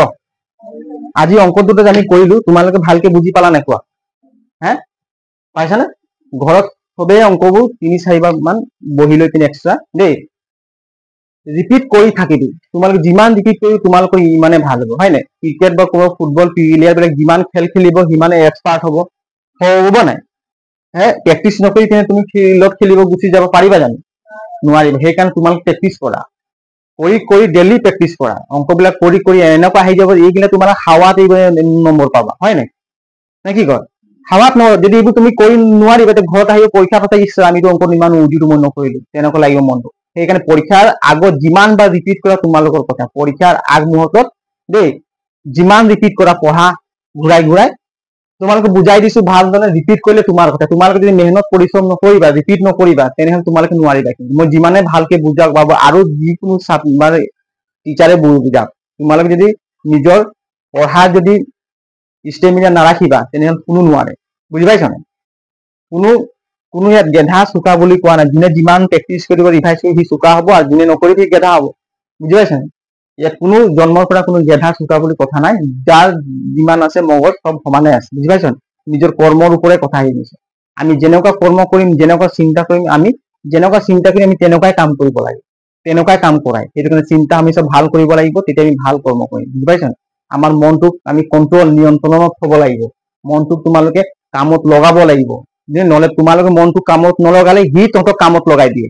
আজি অংক দুটো আমি কৰিলো তোমালোকে ভালকে বুজি পালা নে কোৱা হ্যাঁ পাইছা না ঘৰত সবে অংকবোৰ 3-4 বাৰ মান বহি লৈ পিনে এক্সট্ৰা দেই ৰিপিট কৰি থাকিবি তোমালোকে যিমান ৰিপিট কৰি তোমালোকৰ ইমানে ভাল হ'ব হয় নাই ক্ৰিকেট বা কোনো ফুটবল প্লেয়াৰ বিলাক যিমান খেল খেলিব সিমানে এক্সপাৰ্ট হ'ব হ'ব নাই হে প্ৰেক্টিস নকৰি কিনে তুমি ফিল্ডত খেলিব গুচি যাব পাৰিবা জানো নোৱাৰিবা সেইকাৰণে তোমালোকে প্ৰেক্টিস কৰা কৰি ডেইলি প্ৰেক্টিস কৰা অংকবিলাক কৰি এনেকুৱা আহি যাব এইগিলা তোমাৰ হাৱাত নম্বৰ পাবা হয় নাই নে কি কয় হাৱাত যদি এইবোৰ তুমি কৰি নোৱাৰিবা তে ঘৰত আহিব পৰীক্ষা পাতে ইচ্ছা আমিতো অংক ইমান উজিটো মই নকৰিলো তেনেকুৱা লাগিব মনটো সেইকাৰণে পৰীক্ষাৰ আগত যিমান বাৰ ৰিপিট কৰা তোমালোকৰ কথা পৰীক্ষাৰ আগ মুহূৰ্তত দেই যিমান ৰিপিট কৰা পঢ়া ঘূৰাই তোমালোকে বুজাই দিছো ভালদৰে ৰিপিট কৰিলে তোমাৰ কথা তোমালোকে যদি মেহনত পৰিশ্ৰম নকৰিবা ৰিপিট নকৰিবা তেনেহলে তোমালোকে নোৱাৰিবা মই যিমানে ভালকে বুজাক পাব আৰু যিকোনো মানে টিচাৰে বুজাক তোমালোকে যদি নিজৰ পঢ়া যদি ষ্টেমিনা নাৰাখিবা তেনেহলে কোনো নোৱাৰে বুজি পাইছা নাই কোনো ইয়াত গেধা চোকা বুলি কোৱা নাই যোনে যিমান প্ৰেক্টিছ কৰিব ৰিভাইজ কৰি সি চোকা হ'ব আৰু যোনে নকৰি সি গেধা হ'ব বুজি পাইছা নাই ইয়াত কোনো জন্মৰ পৰা কোনো গেধা চোকা বুলি কথা নাই যাৰ যিমান আছে মগজ সব সমানে আছে বুজি পাইছা নিজৰ কৰ্মৰ ওপৰে কথা আহি গৈছে আমি যেনেকুৱা কৰ্ম কৰিম যেনেকুৱা চিন্তা কৰিম আমি যেনেকুৱা চিন্তা কৰি আমি তেনেকুৱাই কাম কৰিব লাগে তেনেকুৱাই কাম কৰাই সেইটো কাৰণে চিন্তা আমি সব ভাল কৰিব লাগিব তেতিয়া আমি ভাল কৰ্ম কৰিম বুজি পাইছা আমাৰ মনটোক আমি কন্ট্ৰোল নিয়ন্ত্ৰণত থব লাগিব মনটোক তোমালোকে কামত লগাব লাগিব যে নহলে তোমালোকে মনটোক কামত নলগালে সি তহঁতক কামত লগাই দিয়ে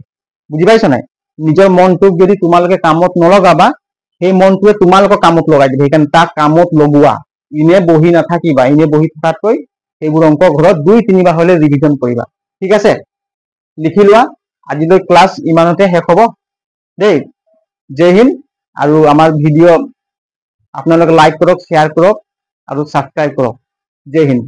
বুজি পাইছা নাই নিজৰ মনটোক যদি তোমালোকে কামত নলগাবা সেই মনটোৱে তোমালোকক কামত লগাই দিব সেইকাৰণে তাক কামত লগোৱা ইনে বহি নাথাকিবা ইনে বহি থকাতকৈ সেইবোৰ অংক ঘৰত 2-3 বাৰ হলে ৰিভিজন কৰিবা ঠিক আছে লিখি লোৱা আজিলৈ ক্লাছ ইমানতে শেষ হ'ব দেই জয় হিন্দ আৰু আমাৰ ভিডিঅ' আপোনালোকে লাইক কৰক শ্বেয়াৰ কৰক আৰু সাবস্ক্ৰাইব কৰক জয় হিন্দ